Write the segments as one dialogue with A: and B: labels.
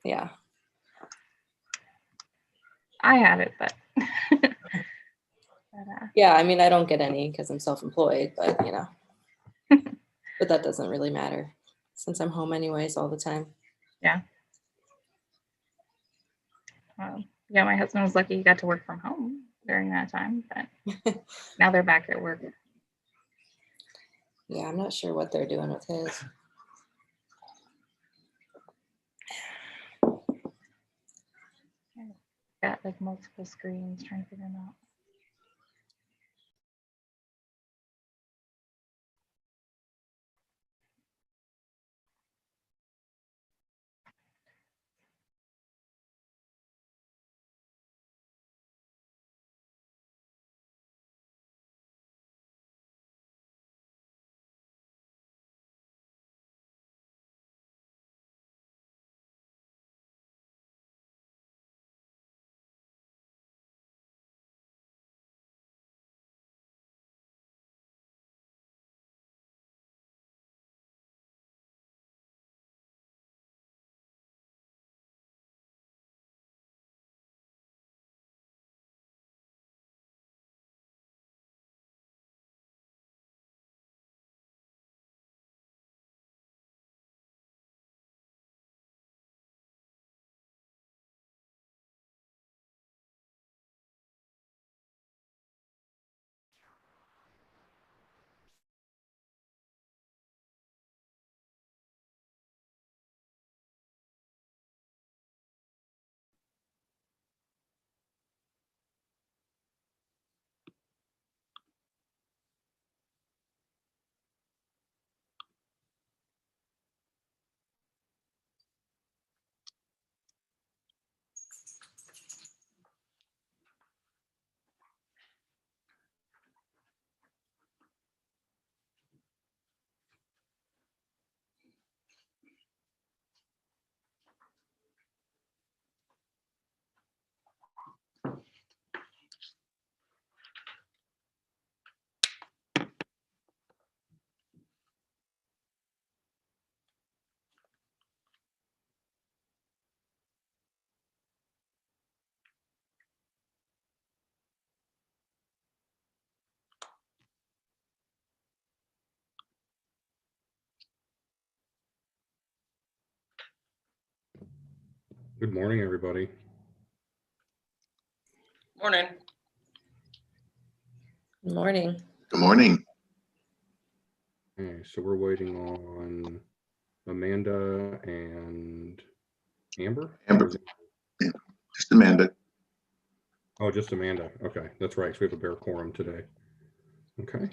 A: Yeah.
B: I had it, but.
A: Yeah, I mean, I don't get any because I'm self-employed, but you know, but that doesn't really matter since I'm home anyways all the time.
B: Yeah. Yeah, my husband was lucky he got to work from home during that time, but now they're back at work.
A: Yeah, I'm not sure what they're doing with his.
B: Got like multiple screens trying to figure them out.
C: Good morning, everybody.
D: Morning.
A: Good morning.
E: Good morning.
C: Okay, so we're waiting on Amanda and Amber?
E: Amber. Yeah, just Amanda.
C: Oh, just Amanda. Okay, that's right. So we have a bare quorum today. Okay.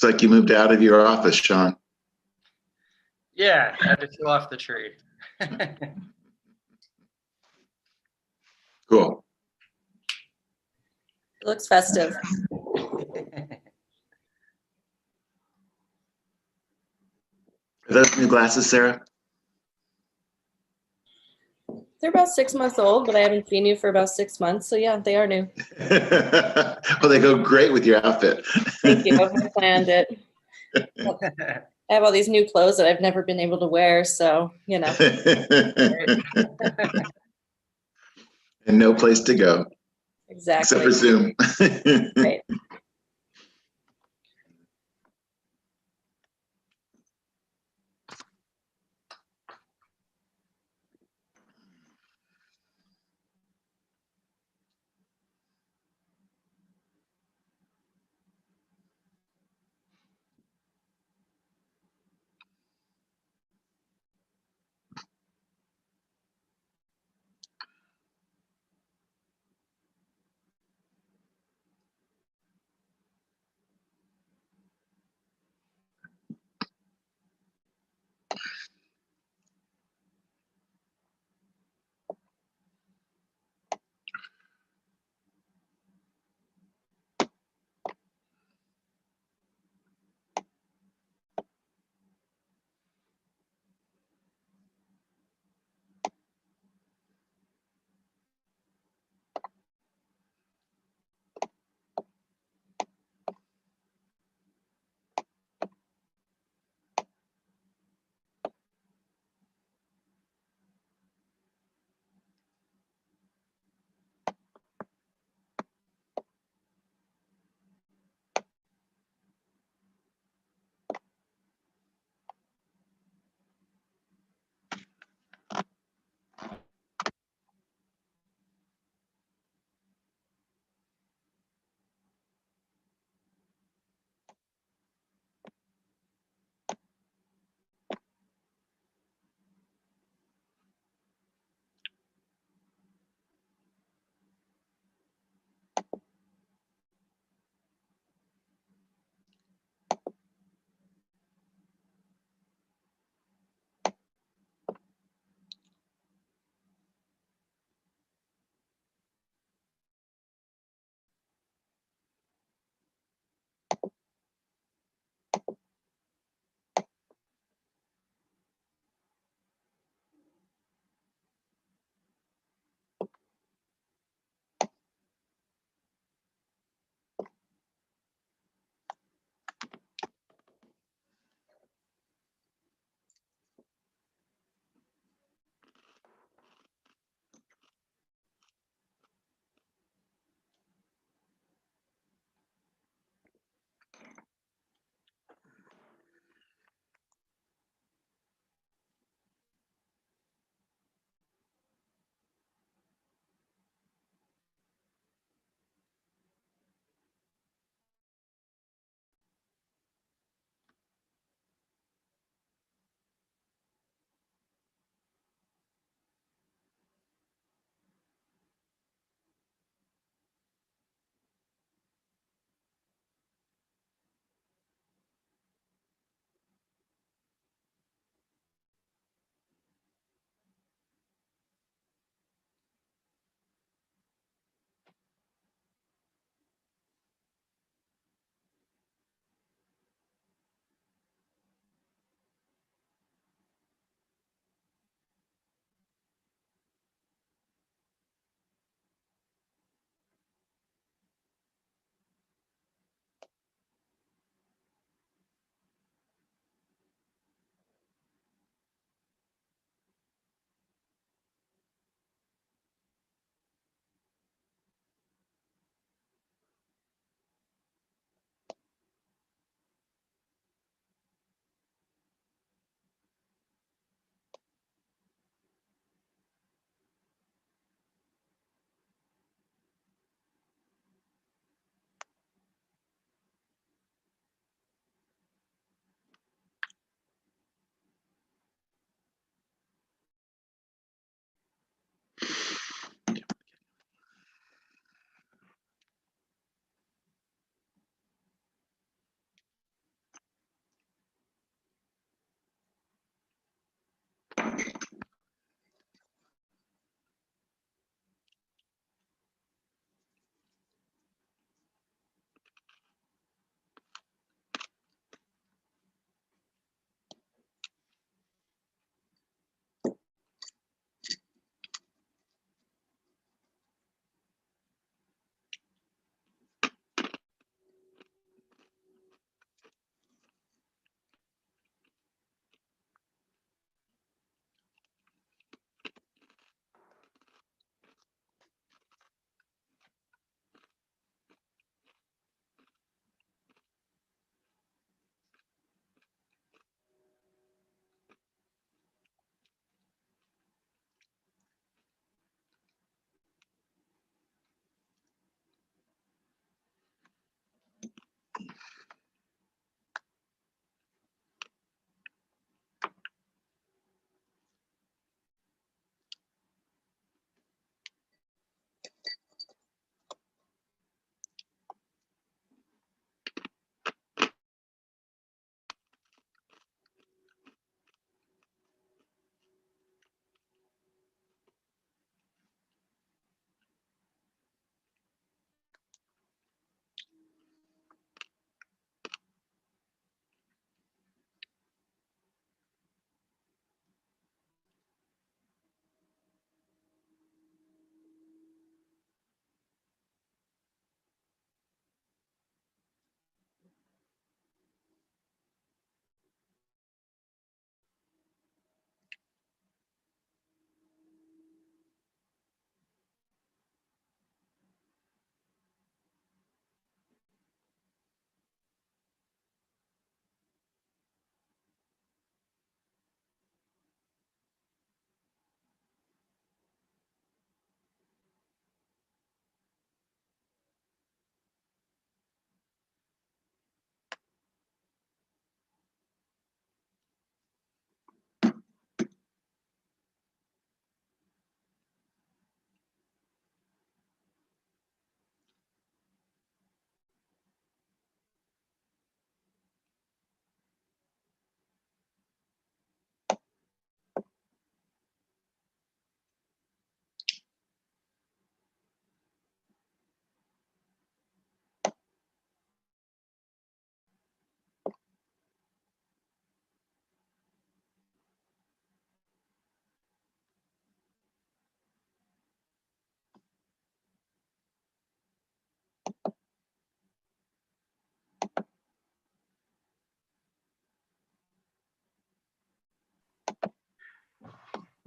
E: Looks like you moved out of your office, Sean.
D: Yeah, I had to kill off the tree.
E: Cool.
A: It looks festive.
E: Are those new glasses, Sarah?
A: They're about 6 months old, but I haven't seen you for about 6 months. So yeah, they are new.
E: Well, they go great with your outfit.
A: Thank you. I've planned it. I have all these new clothes that I've never been able to wear. So, you know.
E: And no place to go.
A: Exactly.
E: Except for Zoom.
A: Right.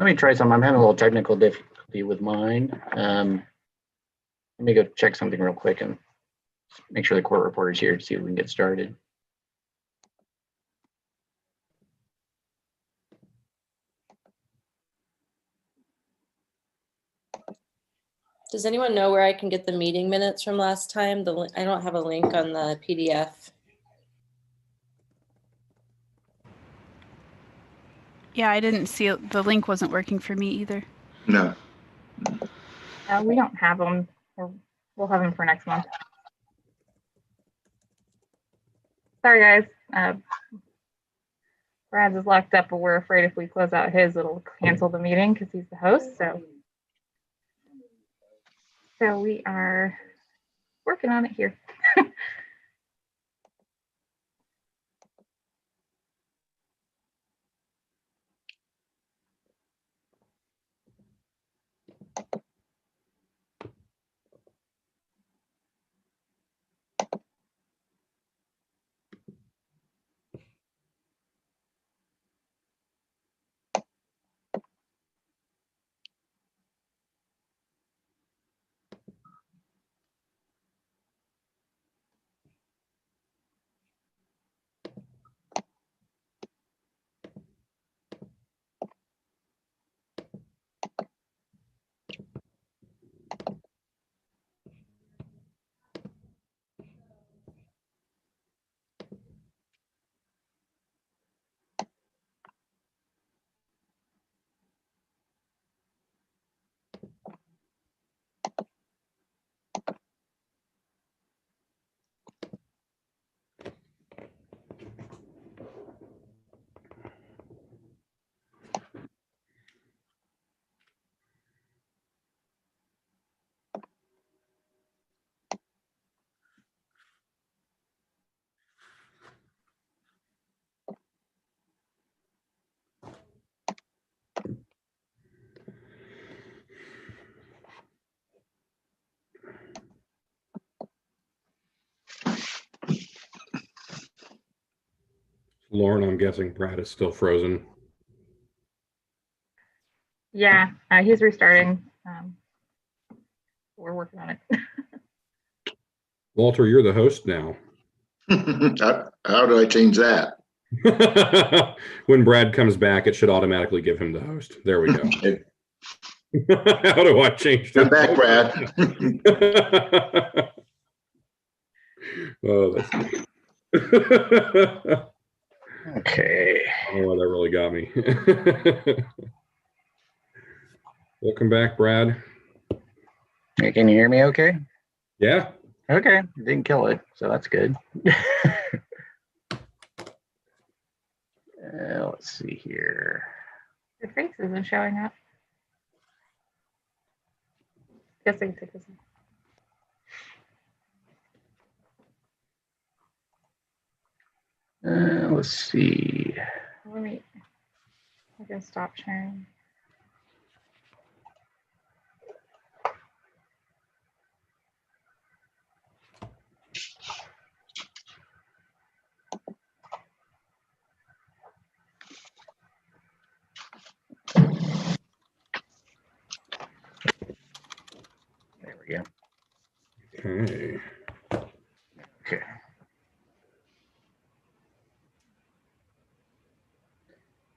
F: Let me try some. I'm having a little technical difficulty with mine. Let me go check something real quick and make sure the court reporter's here to see if we can get started.
A: Does anyone know where I can get the meeting minutes from last time? I don't have a link on the PDF.
G: Yeah, I didn't see it. The link wasn't working for me either.
E: No.
B: We don't have them. We'll have them for next month. Sorry, guys. Brad's is locked up, but we're afraid if we close out his, it'll cancel the meeting because he's the host. So we are working on it here.
C: Lauren, I'm guessing Brad is still frozen.
B: Yeah, he's restarting. We're working on it.
C: Walter, you're the host now.
E: How do I change that?
C: When Brad comes back, it should automatically give him the host. There we go.
E: Okay.
C: How do I change
E: Come
C: that?
E: back, Brad.
C: Oh, that's good.
F: Okay.
C: Oh, that really got me. Welcome back, Brad.
F: Hey, can you hear me okay?
C: Yeah.
F: Okay. Didn't kill it, so that's good. Let's see here.
B: Your face isn't showing up. Guess I can take this one.
F: Let's see.
B: Let me. I can stop sharing.
F: There we go.
C: Okay.
F: Okay.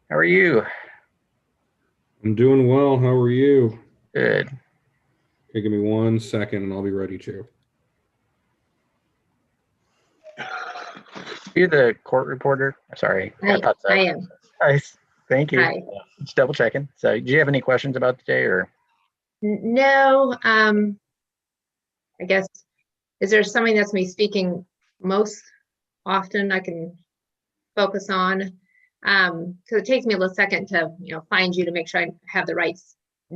F: How are you?
C: I'm doing well. How are you?
F: Good.
C: Okay, give me 1 second and I'll be ready to.
F: You're the court reporter? Sorry. I thought so.
H: I am.
F: Nice. Thank you.
H: Hi.
F: Just double checking. So do you have any questions about today or?
H: No, I guess, is there something that's me speaking most often I can focus on? Because it takes me a little second to, find you to make sure I have the right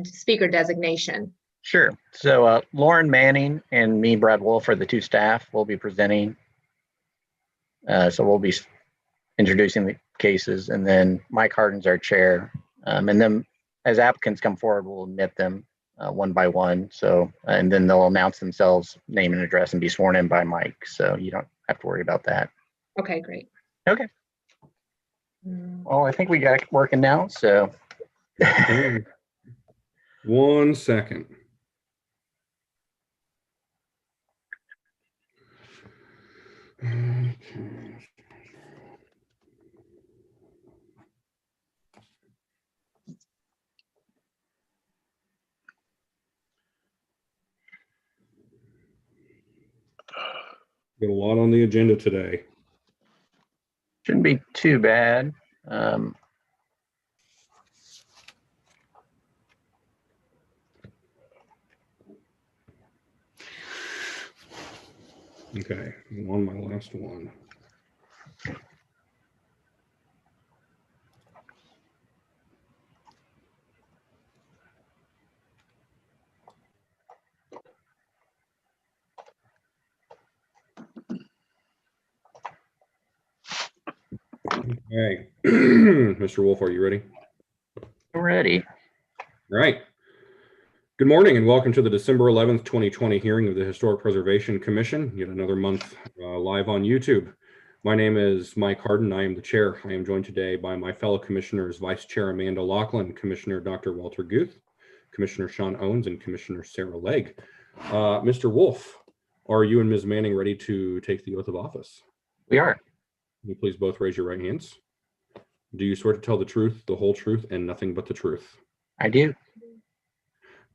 H: speaker designation.
F: Sure. So Lauren Manning and me, Brad Wolf, are the two staff. We'll be presenting. So we'll be introducing the cases, and then Mike Harden's our chair. And then as applicants come forward, we'll admit them one by one. So, and then they'll announce themselves, name and address, and be sworn in by Mike. So you don't have to worry about that.
H: Okay, great.
F: Okay. Well, I think we got it working now. So
C: Okay. 1 second. Okay. Got a lot on the agenda today.
F: Shouldn't be too bad.
C: Okay, I'm on my last one. Okay, Mr. Wolf, are you ready?
F: Ready.
C: All right. Good morning and welcome to the December 11th, 2020 hearing of the Historic Preservation Commission, yet another month live on YouTube. My name is Mike Harden. I am the chair. I am joined today by my fellow commissioners, Vice Chair Amanda Laughlin, Commissioner Dr. Walter Guth, Commissioner Sean Owens, and Commissioner Sarah Legg. Mr. Wolf, are you and Ms. Manning ready to take the oath of office?
F: We are.
C: Can you please both raise your right hands? Do you swear to tell the truth, the whole truth, and nothing but the truth?
F: I do.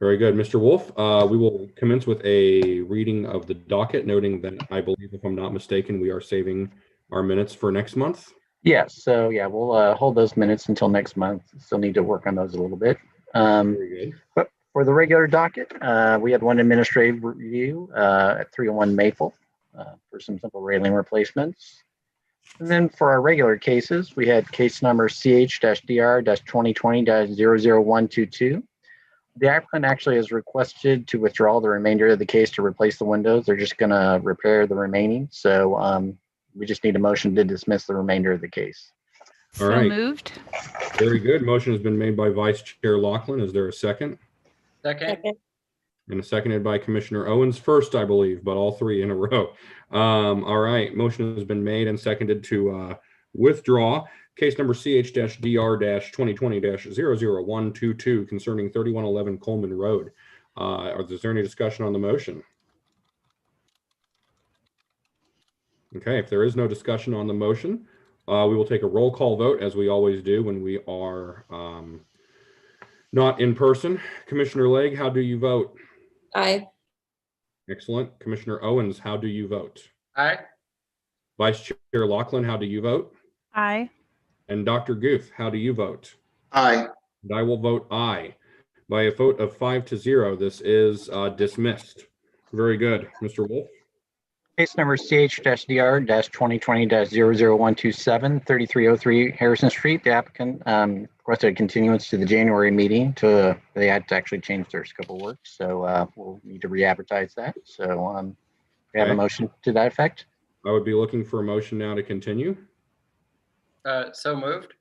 C: Very good. Mr. Wolf, we will commence with a reading of the docket, noting that I believe, if I'm not mistaken, we are saving our minutes for next month.
F: Yes. So yeah, we'll hold those minutes until next month. Still need to work on those a little bit.
C: Very good.
F: But for the regular docket, we had one administrative review at 301 Maple for some simple railing replacements. And then for our regular cases, we had case number CH-DR-2020-00122. The applicant actually has requested to withdraw the remainder of the case to replace the windows. They're just going to repair the remaining. So we just need a motion to dismiss the remainder of the case.
C: All
G: So
C: right.
G: moved.
C: Very good. Motion has been made by Vice Chair Laughlin. Is there a second?
D: Second.
C: And seconded by Commissioner Owens first, I believe, but all three in a row. All right. Motion has been made and seconded to withdraw case number CH-DR-2020-00122 concerning 3111 Coleman Road. Is there any discussion on the motion? Okay, if there is no discussion on the motion, we will take a roll call vote as we always do when we are not in person. Commissioner Legg, how do you vote?
A: Aye.
C: Excellent. Commissioner Owens, how do you vote?
D: Aye.
C: Vice Chair Laughlin, how do you vote?
G: Aye.
C: And Dr. Guth, how do you vote?
E: Aye.
C: And I will vote aye. By a vote of 5-0, this is dismissed. Very good. Mr. Wolf?
F: Case number CH-DR-2020-00127, 3303 Harrison Street. The applicant requested a continuance to the January meeting. They had to actually change their scope of work, so we'll need to re-advertise that. So we have a
C: Okay.
F: motion to that effect.
C: I would be looking for a motion now to continue.
D: So moved.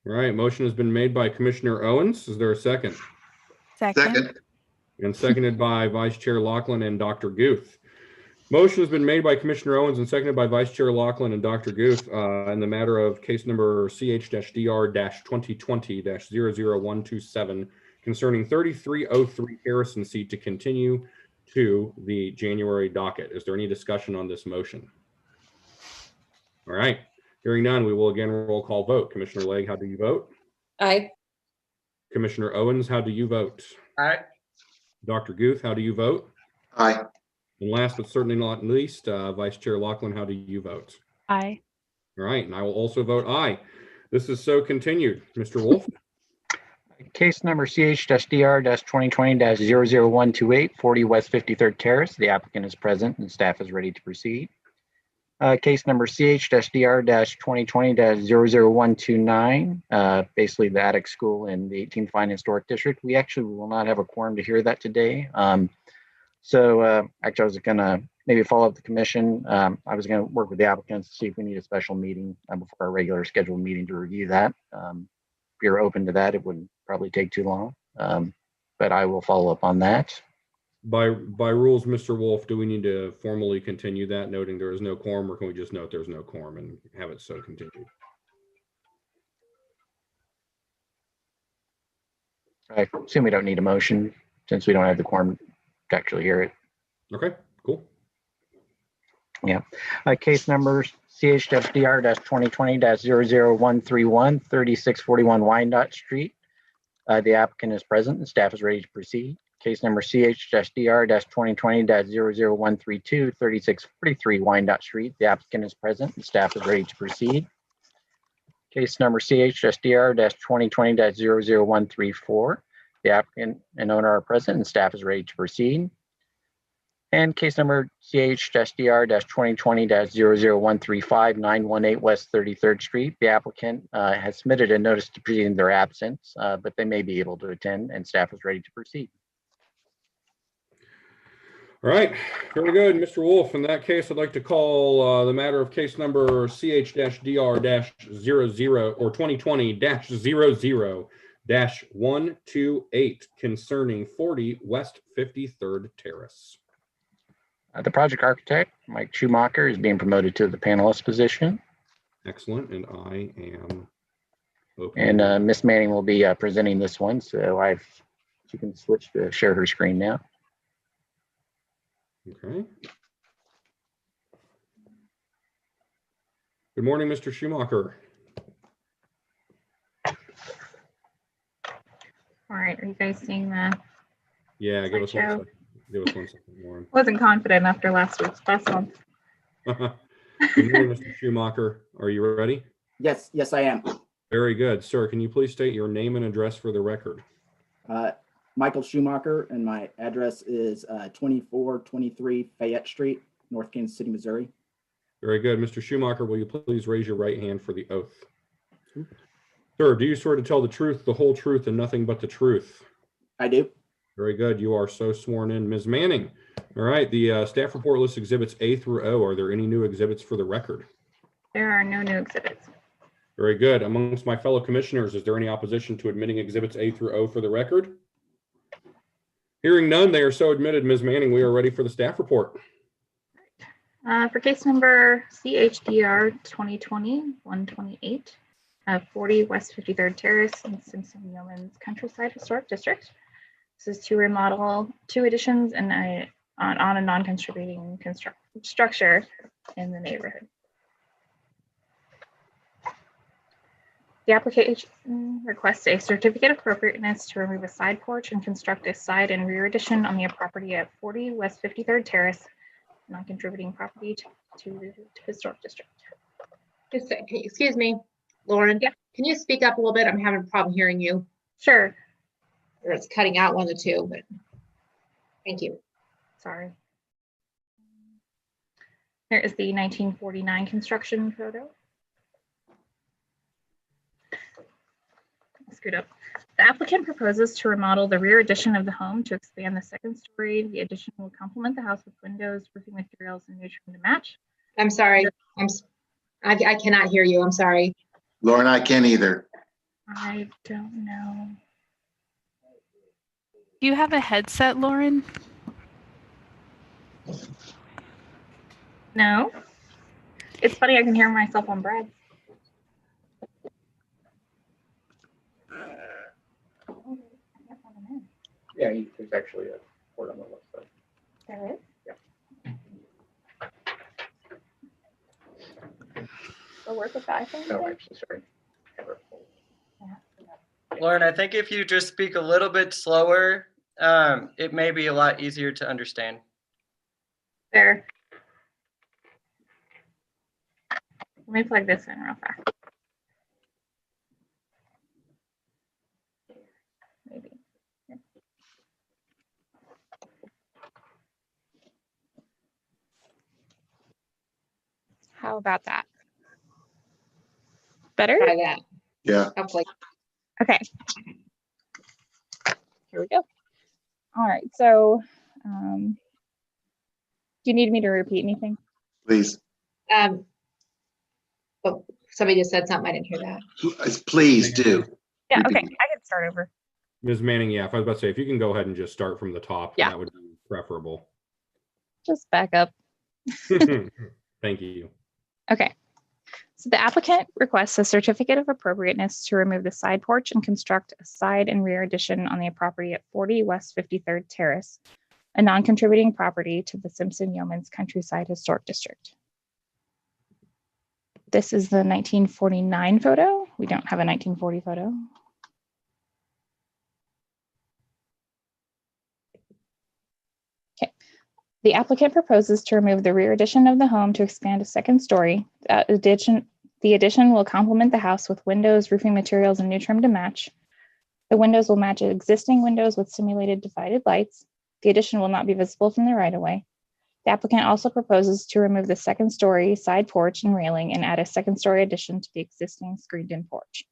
C: All right, motion has been made by Commissioner Owens. Is there a second?
E: Second.
C: And seconded by Vice Chair Laughlin and Dr. Guth. Motion has been made by Commissioner Owens and seconded by Vice Chair Laughlin and Dr. Guth in the matter of case number CH-DR-2020-00127 concerning 3303 Harrison seat to continue to the January docket. Is there any discussion on this motion? All right. Hearing none, we will again roll call vote. Commissioner Legg, how do you vote?
A: Aye.
C: Commissioner Owens, how do you vote?
D: Aye.
C: Dr. Guth, how do you vote?
E: Aye.
C: And last but certainly not least, Vice Chair Laughlin, how do you vote?
G: Aye.
C: All right, and I will also vote aye. This is so continued. Mr. Wolf?
F: Case number CH-DR-2020-00128, 40 West 53rd Terrace. The applicant is present and staff is ready to proceed. Case number CH-DR-2020-00129, basically the attic school in the 18th Fine Historic District. We actually will not have a quorum to hear that today. Actually, I was going to maybe follow up the commission. I was going to work with the applicants to see if we need a special meeting before our regular scheduled meeting to review that. If you're open to that, it wouldn't probably take too long, but I will follow up on that.
C: By rules, Mr. Wolf, do we need to formally continue that, noting there is no quorum, or can we just note there's no quorum and have it so continued?
F: I assume we don't need a motion since we don't have the quorum to actually hear it.
C: Okay, cool.
F: Case number CH-DR-2020-00131, 3641 Wyandotte Street. The applicant is present and staff is ready to proceed. Case number CH-DR-2020-00132, 3643 Wyandotte Street. The applicant is present and staff is ready to proceed. Case number CH-DR-2020-00134. The applicant and owner are present and staff is ready to proceed. And case number CH-DR-2020-00135, 918 West 33rd Street. The applicant has submitted a notice to proceed in their absence, but they may be able to attend and staff is ready to proceed.
C: All right, very good, Mr. Wolf. In that case, I'd like to call the matter of case number CH-DR-00 or 2020-00-128 concerning 40 West 53rd Terrace.
F: The project architect, Mike Schumacher, is being promoted to the panelist position.
C: Excellent, and I am open.
F: And Miss Manning will be presenting this one. So she can switch to share her screen now.
C: Okay. Good morning, Mr. Schumacher.
B: All right, are you guys seeing the?
C: Yeah, give us one
B: Slideshow.
C: second. Give us 1 second, Lauren.
B: Wasn't confident after last month.
C: Good morning, Mr. Schumacher. Are you ready?
I: Yes, I am.
C: Very good. Sir, can you please state your name and address for the record?
I: Michael Schumacher, and my address is 2423 Fayette Street, North Kansas City, Missouri.
C: Very good. Mr. Schumacher, will you please raise your right hand for the oath? Sir, do you swear to tell the truth, the whole truth, and nothing but the truth?
I: I do.
C: Very good. You are so sworn in. Ms. Manning. All right. The staff report lists exhibits A through O. Are there any new exhibits for the record?
B: There are no new exhibits.
C: Very good. Amongst my fellow commissioners, is there any opposition to admitting exhibits A through O for the record? Hearing none, they are so admitted. Ms. Manning, we are ready for the staff report.
B: For case number CHDR 2020-128, 40 West 53rd Terrace in Simpson-Yeomans Countryside Historic District. This is to remodel 2 additions and on a non-contributing structure in the neighborhood. The application requests a certificate of appropriateness to remove a side porch and construct a side and rear addition on the property at 40 West 53rd Terrace, non-contributing property to the historic district.
H: Excuse me, Lauren.
B: Yeah.
H: Can you speak up a little bit? I'm having a problem hearing you.
B: Sure.
H: Or it's cutting out one of the two, but thank you.
B: Sorry. Here is the 1949 construction photo. Scoot up. The applicant proposes to remodel the rear addition of the home to expand the second story. The addition will complement the house with windows, roofing materials, and new trim to match.
H: I'm sorry. I cannot hear you. I'm sorry.
E: Lauren, I can't either.
B: I don't know.
G: Do you have a headset, Lauren?
B: No. It's funny, I can hear myself on Brad.
F: Yeah, there's actually a port on the website.
B: There is?
F: Yeah.
B: It'll work with the iPhone?
F: No, actually, sorry.
D: Lauren, I think if you just speak a little bit slower, it may be a lot easier to understand.
B: There. Let me plug this in real fast. Maybe. Here. How about that? Better?
H: Try that.
E: Yeah.
H: Hopefully.
B: Okay. Here we go. All right. So, do you need me to repeat anything?
E: Please.
H: But somebody just said something. I didn't hear that.
E: Please do.
B: Yeah. Okay. I can start over.
C: Ms. Manning, yeah, if I was about to say, if you can go ahead and just start from the top,
B: Yeah.
C: that would be preferable.
B: Just back up.
C: Thank you.
B: Okay. So the applicant requests a certificate of appropriateness to remove the side porch and construct a side and rear addition on the property at 40 West 53rd Terrace, a non-contributing property to the Simpson-Yeomans Countryside Historic District. This is the 1949 photo. We don't have a 1940 photo. Okay. The applicant proposes to remove the rear addition of the home to expand a second story. The addition will complement the house with windows, roofing materials, and new trim to match. The windows will match existing windows with simulated divided lights. The addition will not be visible from the right-of-way. The applicant also proposes to remove the second story side porch and railing and add a second story addition to the existing screened-in porch.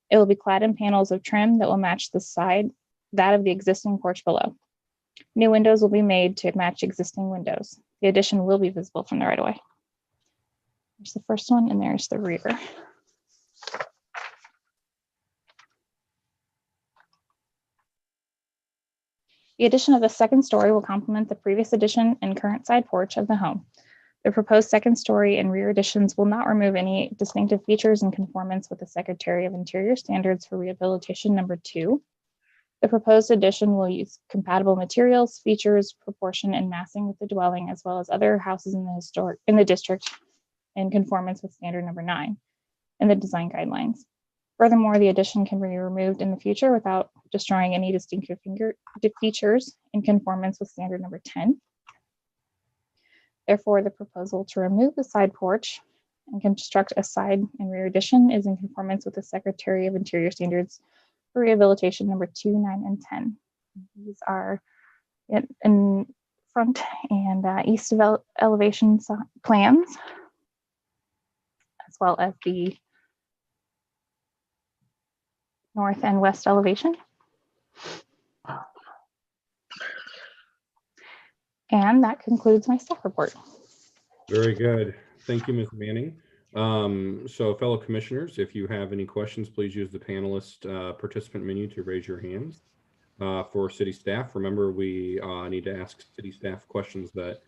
B: It will be clad in panels of trim that will match that of the existing porch below. New windows will be made to match existing windows. The addition will be visible from the right-of-way. There's the first one, and there's the rear. The addition of the second story will complement the previous addition and current side porch of the home. The proposed second story and rear additions will not remove any distinctive features in conformance with the Secretary of Interior Standards for Rehabilitation Number 2. The proposed addition will use compatible materials, features, proportion, and massing with the dwelling, as well as other houses in the district in conformance with Standard Number 9 and the design guidelines. Furthermore, the addition can be removed in the future without destroying any distinctive features in conformance with Standard Number 10. Therefore, the proposal to remove the side porch and construct a side and rear addition is in conformance with the Secretary of Interior Standards for Rehabilitation Number 2, 9, and 10. These are in front and east of elevation plans, as well as the north and west elevation. And that concludes my staff report.
C: Very good. Thank you, Ms. Manning. So fellow commissioners, if you have any questions, please use the panelist participant menu to raise your hands. For city staff, remember we need to ask city staff questions that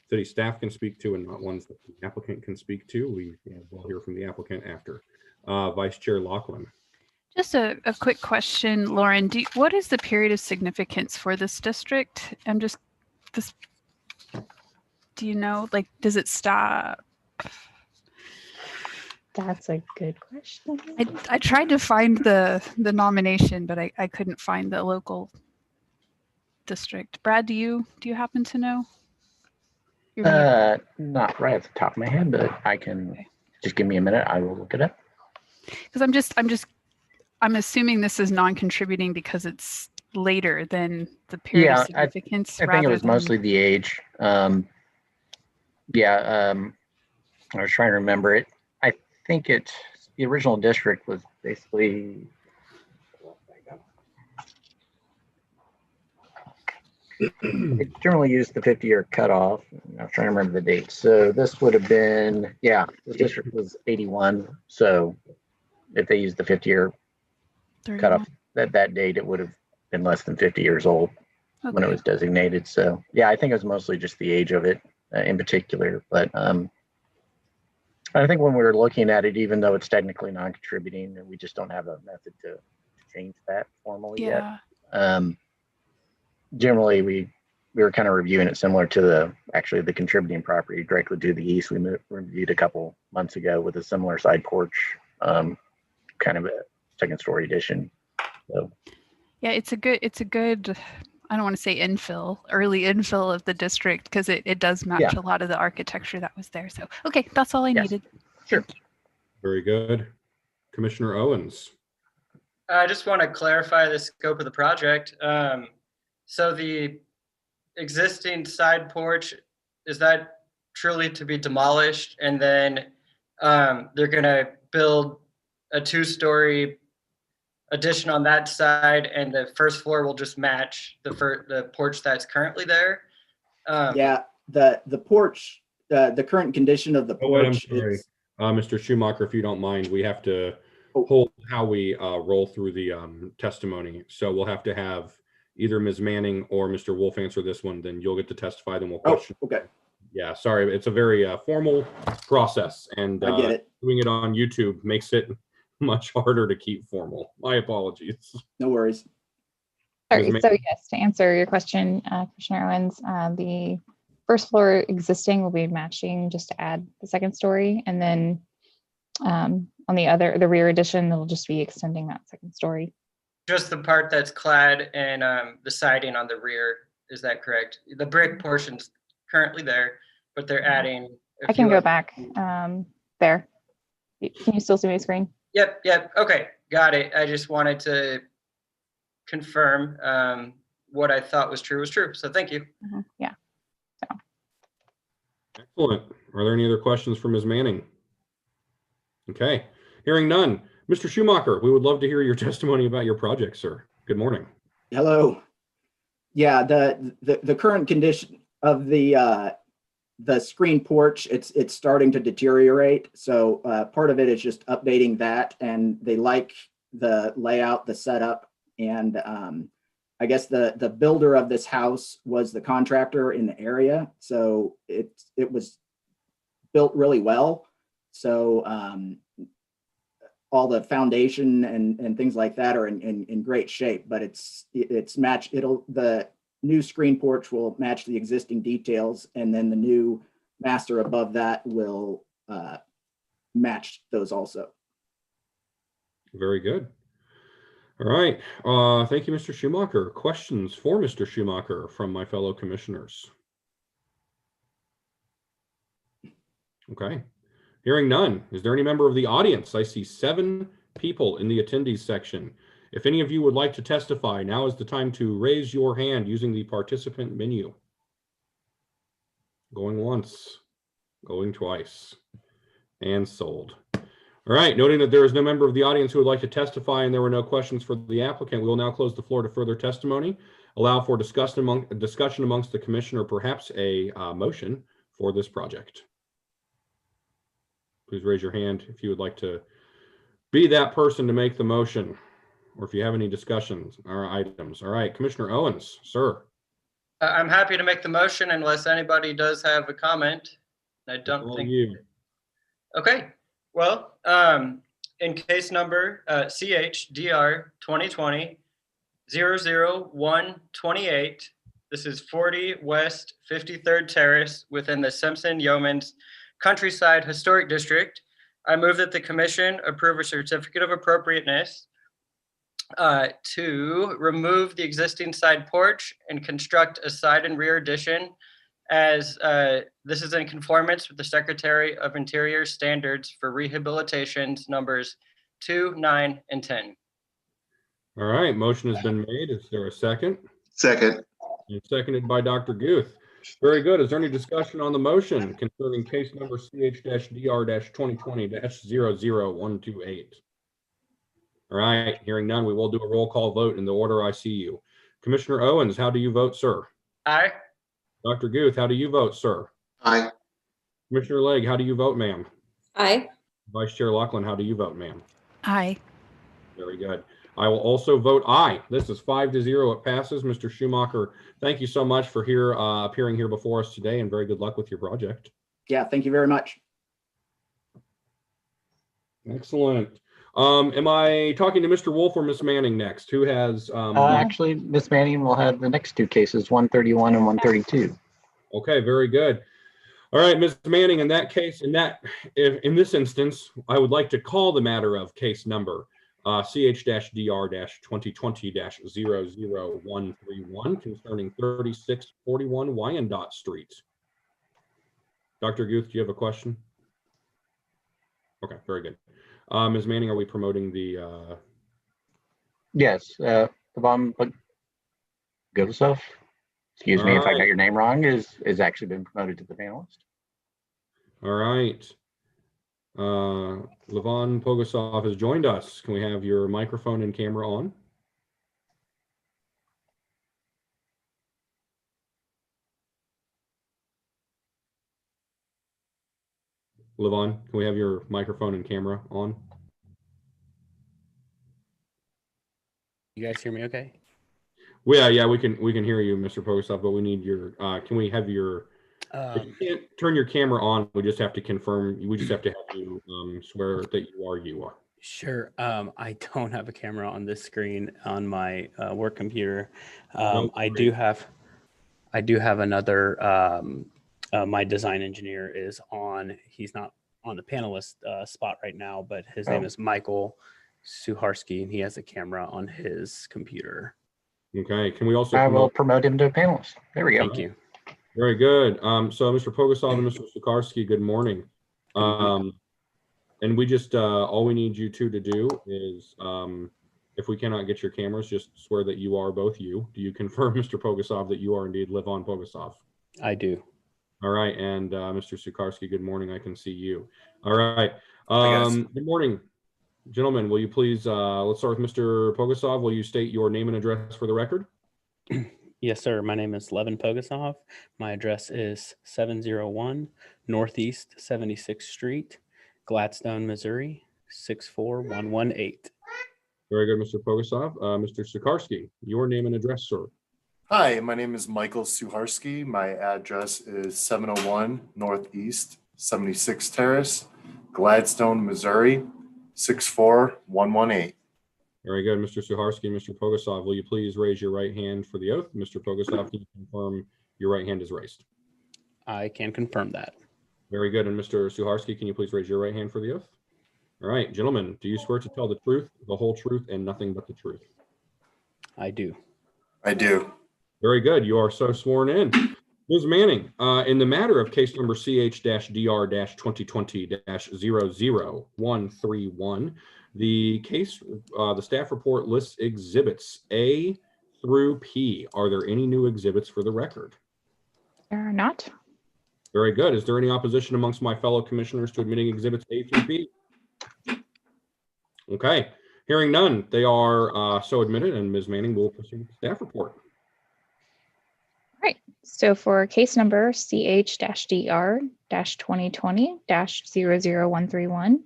C: city staff can speak to and not ones that the applicant can speak to. We'll hear from the applicant after. Vice Chair Lachlan.
G: Just a quick question, Lauren. What is the period of significance for this district? Do you know, like, does it stop?
B: That's a good question.
G: I tried to find the nomination, but I couldn't find the local district. Brad, do you happen to know?
F: Not right off the top of my head, but I can just give me a minute. I will look it up.
G: Because I'm assuming this is non-contributing because it's later than the period of significance.
F: I think it was mostly the age. I was trying to remember it. I think the original district was basically it generally used the 50-year cutoff. I was trying to remember the date. So this would have been, the district was 81. So if they used the 50-year cutoff that date, it would have been less than 50 years old when it was designated. So I think it was mostly just the age of it in particular. But I think when we were looking at it, even though it's technically non-contributing, we just don't have a method to change that formally yet. Generally, we were kind of reviewing it similar to the contributing property directly to the east. We reviewed a couple months ago with a similar side porch, kind of a second story addition. So
G: it's a good. I don't want to say early infill of the district, because it does match a lot of the architecture that was there. So, okay, that's all I needed.
F: Sure.
C: Very good. Commissioner Owens.
D: I just want to clarify the scope of the project. So the existing side porch, is that truly to be demolished? And then they're going to build a 2-story addition on that side, and the first floor will just match the porch that's currently there.
I: The porch, the current condition of the porch.
C: I'm sorry, Mr. Schumacher, if you don't mind, we have to hold how we roll through the testimony. So we'll have to have either Ms. Manning or Mr. Wolf answer this one. Then you'll get to testify. Then we'll question.
I: Okay.
C: Yeah, sorry, it's a very formal process, and
I: I get it.
C: doing it on YouTube makes it much harder to keep formal. My apologies.
I: No worries.
B: Sorry,
C: Ms.
B: so yes, to answer your question, Commissioner Owens, the first floor existing will be matching just to add the second story. And then on the rear addition, it'll just be extending that second story.
D: Just the part that's clad and the siding on the rear, is that correct? The brick portion's currently there, but they're adding.
B: I can go back there. Can you still see my screen?
D: Yep, okay, got it. I just wanted to confirm what I thought was true, so thank you.
B: Yeah.
C: Excellent. Are there any other questions for Ms. Manning? Okay, hearing none. Mr. Schumacher, we would love to hear your testimony about your project, sir. Good morning.
I: Hello. Yeah, the current condition of the screen porch, it's starting to deteriorate. So part of it is just updating that, and they like the layout, the setup, and I guess the builder of this house was the contractor in the area, so it was built really well. So all the foundation and things like that are in great shape, but it's matched. The new screen porch will match the existing details, and then the new master above that will match those also.
C: Very good. All right. Thank you, Mr. Schumacher. Questions for Mr. Schumacher from my fellow commissioners? Okay. Hearing none. Is there any member of the audience? I see 7 people in the attendees section. If any of you would like to testify, now is the time to raise your hand using the participant menu. Going once, going twice, and sold. All right, noting that there is no member of the audience who would like to testify and there were no questions for the applicant, we will now close the floor to further testimony, allow for discussion amongst the commission, or perhaps a motion for this project. Please raise your hand if you would like to be that person to make the motion, or if you have any discussions or items. All right, Commissioner Owens, sir.
D: I'm happy to make the motion unless anybody does have a comment. I don't think.
C: You.
D: Okay, well, in case number CHDR 2020-00128, this is 40 West 53rd Terrace within the Simpson-Yeomans Countryside Historic District. I move that the commission approve a certificate of appropriateness to remove the existing side porch and construct a side and rear addition, as this is in conformance with the Secretary of Interior standards for rehabilitations numbers 2, 9, and 10.
C: All right, motion has been made. Is there a second?
E: Second.
C: And seconded by Dr. Guth. Very good. Is there any discussion on the motion concerning case number CH-DR-2020-00128? All right, hearing none, we will do a roll call vote in the order I see you. Commissioner Owens, how do you vote, sir?
D: Aye.
C: Dr. Guth, how do you vote, sir?
E: Aye.
C: Commissioner Legg, how do you vote, ma'am?
A: Aye.
C: Vice Chair Laughlin, how do you vote, ma'am?
G: Aye.
C: Very good. I will also vote aye. This is 5-0. It passes. Mr. Schumacher, thank you so much for appearing here before us today, and very good luck with your project.
I: Yeah, thank you very much.
C: Excellent. Am I talking to Mr. Wolf or Miss Manning next? Who has?
F: Actually, Ms. Manning will have the next 2 cases, 131 and 132.
C: Okay, very good. All right, Ms. Manning, in that case, in this instance, I would like to call the matter of case number CH-DR-2020-00131 concerning 3641 Wyandotte Street. Dr. Guth, do you have a question? Okay, very good. Ms. Manning, are we promoting the?
F: Yes, Yvonne Gosov, excuse me if I got your name wrong, is actually been promoted to the panelist.
C: All right. Levon Pogosov has joined us. Can we have your microphone and camera on? Levon, can we have your microphone and camera on?
J: You guys hear me okay?
C: Well, yeah, we can hear you, Mr. Pogosov, but we need your, can we have your If you can't turn your camera on, we just have to confirm. We just have to have you swear that you are.
J: Sure. I don't have a camera on this screen on my work computer. I do have another. My design engineer is on. He's not on the panelist spot right now, but his name is Michael Suharski, and he has a camera on his computer.
C: Okay. Can we also?
F: I will promote him to a panelist. There we go.
J: Thank you.
C: Very good. So Mr. Pogosov and Mr. Sukarski, good morning. And we just, all we need you two to do is, if we cannot get your cameras, just swear that you are both you. Do you confirm, Mr. Pogosov, that you are indeed Levon Pogosov?
J: I do.
C: All right. And Mr. Sukarski, good morning. I can see you. All right. Good morning, gentlemen. Will you please, let's start with Mr. Pogosov. Will you state your name and address for the record?
J: Yes, sir. My name is Levon Pogosov. My address is 701 Northeast 76th Street, Gladstone, Missouri, 64118.
C: Very good, Mr. Pogosov. Mr. Sukarski, your name and address, sir.
K: Hi, my name is Michael Suharski. My address is 701 Northeast 76th Terrace, Gladstone, Missouri, 64118.
C: Very good, Mr. Suharski and Mr. Pogosov. Will you please raise your right hand for the oath? Mr. Pogosov, can you confirm your right hand is raised?
J: I can confirm that.
C: Very good. And Mr. Suharski, can you please raise your right hand for the oath? All right, gentlemen, do you swear to tell the truth, the whole truth, and nothing but the truth?
J: I do.
K: I do.
C: Very good. You are so sworn in. Ms. Manning, in the matter of case number CH-DR-2020-00131, the case, the staff report lists exhibits A through P. Are there any new exhibits for the record?
B: There are not.
C: Very good. Is there any opposition amongst my fellow commissioners to admitting exhibits A through P? Okay. Hearing none, they are so admitted, and Ms. Manning will proceed with the staff report.
B: Right. So for case number CH-DR-2020-00131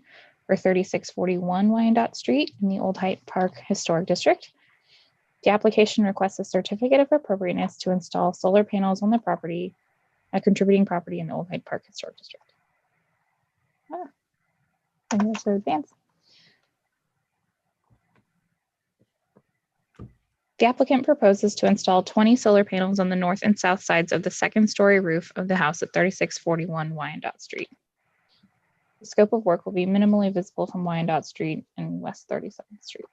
B: for 3641 Wyandotte Street in the Old Hyde Park Historic District, the application requests a certificate of appropriateness to install solar panels on the property, a contributing property in the Old Hyde Park Historic District. And also advance. The applicant proposes to install 20 solar panels on the north and south sides of the second-story roof of the house at 3641 Wyandotte Street. The scope of work will be minimally visible from Wyandotte Street and West 37th Street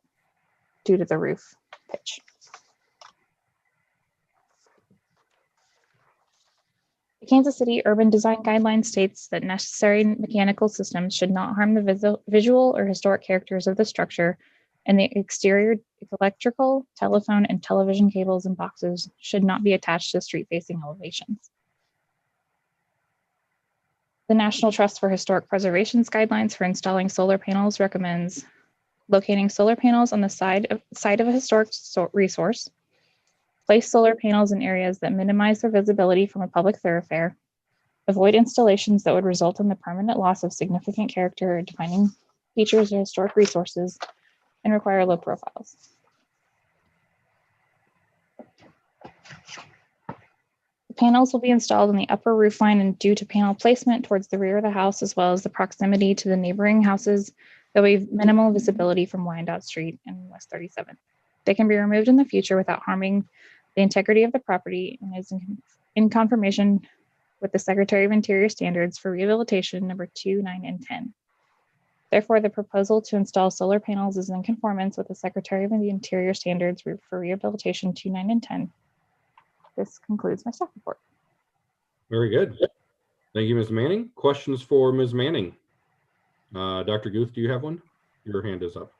B: due to the roof pitch. The Kansas City Urban Design Guideline states that necessary mechanical systems should not harm the visual or historic characters of the structure, and the exterior electrical, telephone, and television cables and boxes should not be attached to street-facing elevations. The National Trust for Historic Preservation's guidelines for installing solar panels recommends locating solar panels on the side of a historic resource, place solar panels in areas that minimize their visibility from a public thoroughfare, avoid installations that would result in the permanent loss of significant character or defining features of historic resources, and require low profiles. The panels will be installed in the upper roof line, and due to panel placement towards the rear of the house, as well as the proximity to the neighboring houses, there will be minimal visibility from Wyandotte Street and West 37th. They can be removed in the future without harming the integrity of the property, and is in confirmation with the Secretary of Interior standards for rehabilitation number 2, 9, and 10. Therefore, the proposal to install solar panels is in conformance with the Secretary of the Interior standards for rehabilitation 2, 9, and 10. This concludes my staff report.
C: Very good. Thank you, Ms. Manning. Questions for Ms. Manning? Dr. Guth, do you have one? Your hand is up.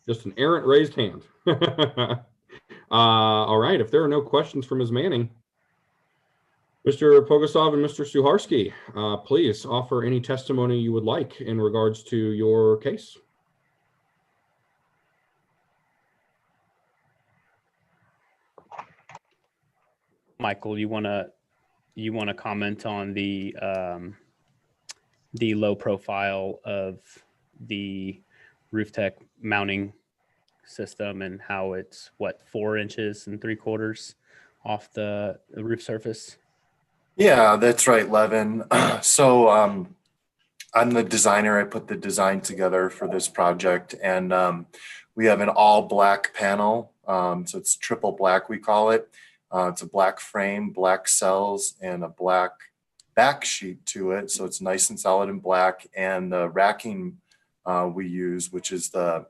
C: Just an errant raised hand. All right, if there are no questions for Ms. Manning, Mr. Pogosov and Mr. Suharski, please offer any testimony you would like in regards to your case.
J: Michael, you want to comment on the low profile of the roof tech mounting system and how it's what 4 3/4 inches off the roof surface?
K: Yeah, that's right, Levin. So I'm the designer. I put the design together for this project, and we have an all black panel. So it's triple black, we call it. It's a black frame, black cells, and a black back sheet to it. So it's nice and solid and black. And the racking we use, which is the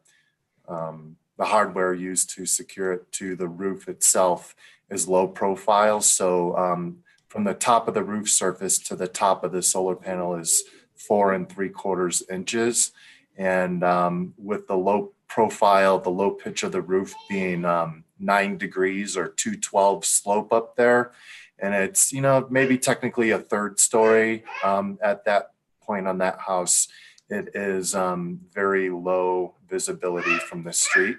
K: hardware used to secure it to the roof itself, is low profile. So from the top of the roof surface to the top of the solar panel is 4 3/4 inches. And with the low profile, the low pitch of the roof being 9 degrees or 212 slope up there. And it's, maybe technically a 3rd story at that point on that house. It is very low visibility from the street.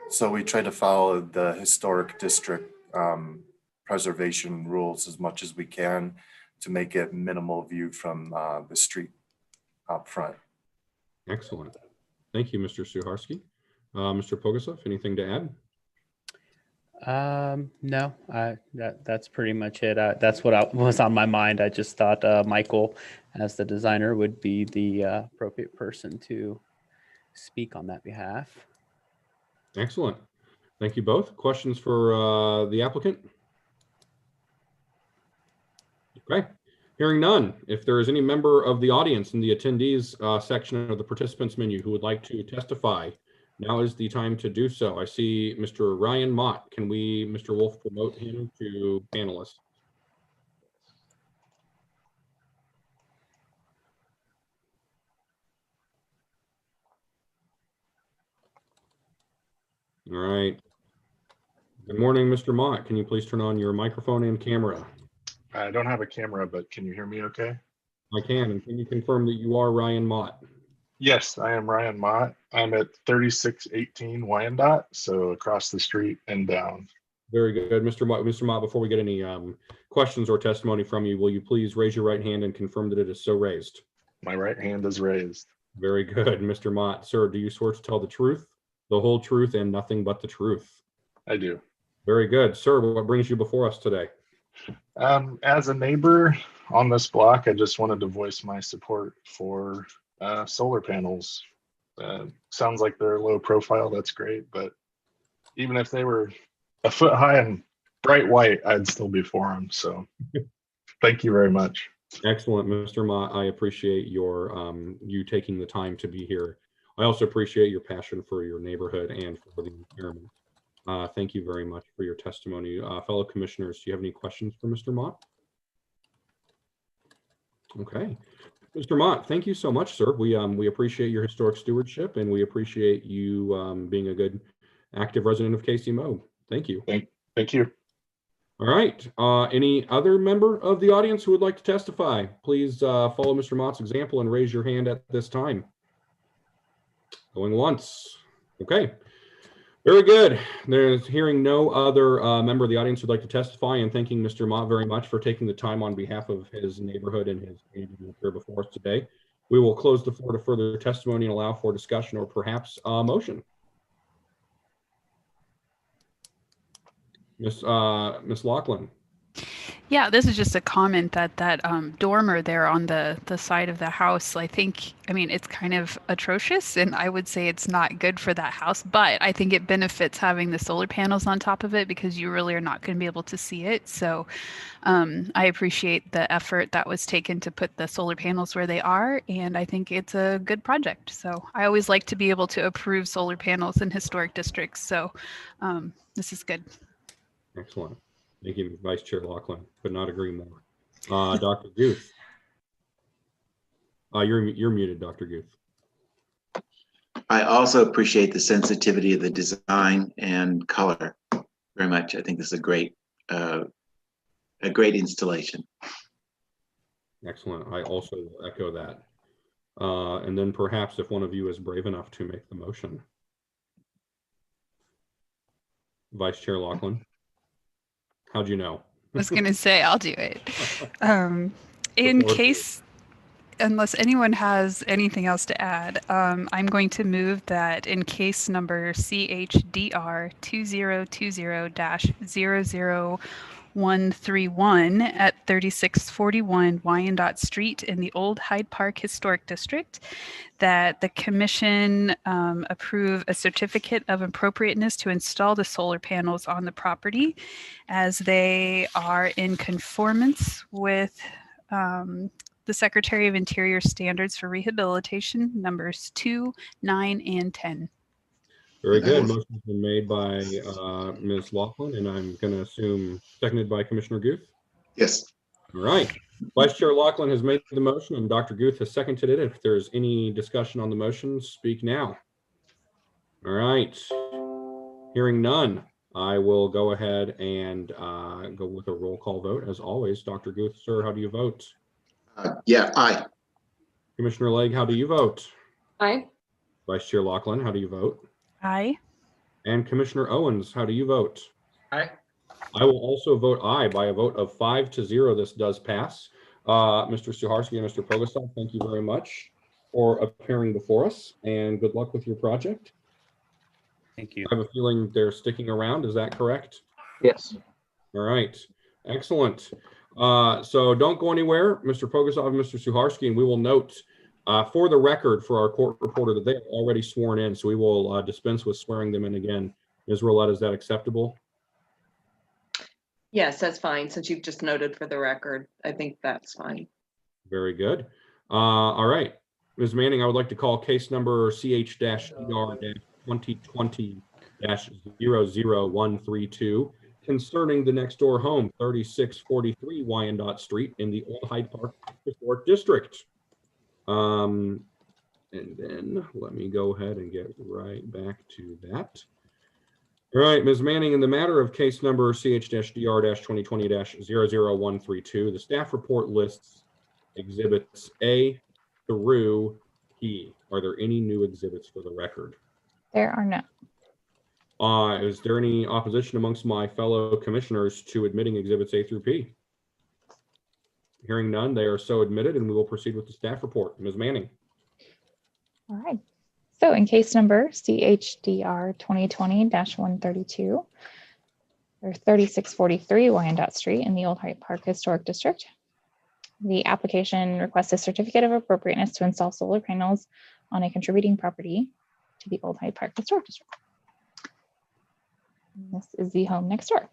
K: So we try to follow the historic district preservation rules as much as we can to make it minimal view from the street up front.
C: Excellent. Thank you, Mr. Suharski. Mr. Pogosoff, anything to add?
J: No, that's pretty much it. That's what was on my mind. I just thought Michael, as the designer, would be the appropriate person to speak on that behalf.
C: Excellent. Thank you both. Questions for the applicant? Okay. Hearing none. If there is any member of the audience in the attendees section of the participants menu who would like to testify, now is the time to do so. I see Mr. Ryan Mott. Can we, Mr. Wolf, promote him to panelist? All right. Good morning, Mr. Mott. Can you please turn on your microphone and camera?
L: I don't have a camera, but can you hear me okay?
C: I can. And can you confirm that you are Ryan Mott?
L: Yes, I am Ryan Mott. I'm at 3618 Wyandotte, so across the street and down.
C: Very good. Mr. Mott, before we get any questions or testimony from you, will you please raise your right hand and confirm that it is so raised?
L: My right hand is raised.
C: Very good. Mr. Mott, sir, do you swear to tell the truth, the whole truth, and nothing but the truth?
L: I do.
C: Very good. Sir, what brings you before us today?
L: As a neighbor on this block, I just wanted to voice my support for solar panels. Sounds like they're low profile. That's great. But even if they were a foot high and bright white, I'd still be for them. So thank you very much.
C: Excellent, Mr. Mott. I appreciate your you taking the time to be here. I also appreciate your passion for your neighborhood and for the environment. Thank you very much for your testimony. Fellow commissioners, do you have any questions for Mr. Mott? Okay. Mr. Mott, thank you so much, sir. We appreciate your historic stewardship, and we appreciate you being a good, active resident of KCMO. Thank you.
L: Thank you.
C: All right. Any other member of the audience who would like to testify? Please follow Mr. Mott's example and raise your hand at this time. Going once. Okay. Very good. There's hearing no other member of the audience who'd like to testify, and thanking Mr. Mott very much for taking the time on behalf of his neighborhood and his community to appear before us today. We will close the floor to further testimony and allow for discussion or perhaps a motion. Miss Laughlin.
G: Yeah, this is just a comment that dormer there on the side of the house. I mean, it's kind of atrocious, and I would say it's not good for that house, but I think it benefits having the solar panels on top of it because you really are not going to be able to see it. So I appreciate the effort that was taken to put the solar panels where they are, and I think it's a good project. So I always like to be able to approve solar panels in historic districts. So this is good.
C: Excellent. Thank you, Vice Chair Laughlin. Could not agree more. Dr. Guth. You're muted, Dr. Guth.
E: I also appreciate the sensitivity of the design and color very much. I think this is a great installation.
C: Excellent. I also echo that. And then perhaps if one of you is brave enough to make the motion. Vice Chair Laughlin. How'd you know?
G: I was going to say, I'll do it. In unless anyone has anything else to add, I'm going to move that in case number CHDR 2020-00131 at 3641 Wyandotte Street in the Old Hyde Park Historic District, that the commission approve a certificate of appropriateness to install the solar panels on the property as they are in conformance with the Secretary of Interior standards for rehabilitation, numbers 2, 9, and 10.
C: Very good. Motion has been made by Ms. Laughlin, and I'm going to assume seconded by Commissioner Guth.
E: Yes.
C: All right. Vice Chair Laughlin has made the motion, and Dr. Guth has seconded it. If there's any discussion on the motion, speak now. All right. Hearing none, I will go ahead and go with a roll call vote. As always, Dr. Guth, sir, how do you vote?
E: Yeah, aye.
C: Commissioner Legge, how do you vote?
A: Aye.
C: Vice Chair Laughlin, how do you vote?
G: Aye.
C: And Commissioner Owens, how do you vote?
D: Aye.
C: I will also vote aye by a vote of 5-0. This does pass. Mr. Suharski and Mr. Pogosav, thank you very much for appearing before us, and good luck with your project.
J: Thank you.
C: I have a feeling they're sticking around. Is that correct?
F: Yes.
C: All right. Excellent. So don't go anywhere, Mr. Pogosav and Mr. Suharski, and we will note for the record for our court reporter that they are already sworn in, so we will dispense with swearing them in again. Ms. Roulette, is that acceptable?
M: Yes, that's fine. Since you've just noted for the record, I think that's fine.
C: Very good. All right. Ms. Manning, I would like to call case number CH-DR-2020-00132 concerning the next door home, 3643 Wyandotte Street in the Old Hyde Park Historic District. And then let me go ahead and get right back to that. All right, Ms. Manning, in the matter of case number CH-DR-2020-00132, the staff report lists exhibits A through E. Are there any new exhibits for the record?
B: There are none.
C: Is there any opposition amongst my fellow commissioners to admitting exhibits A through P? Hearing none, they are so admitted, and we will proceed with the staff report. Ms. Manning.
B: All right. So in case number CHDR 2020-132, or 3643 Wyandotte Street in the Old Hyde Park Historic District, the application requests a certificate of appropriateness to install solar panels on a contributing property to the Old Hyde Park Historic District. This is the home next door.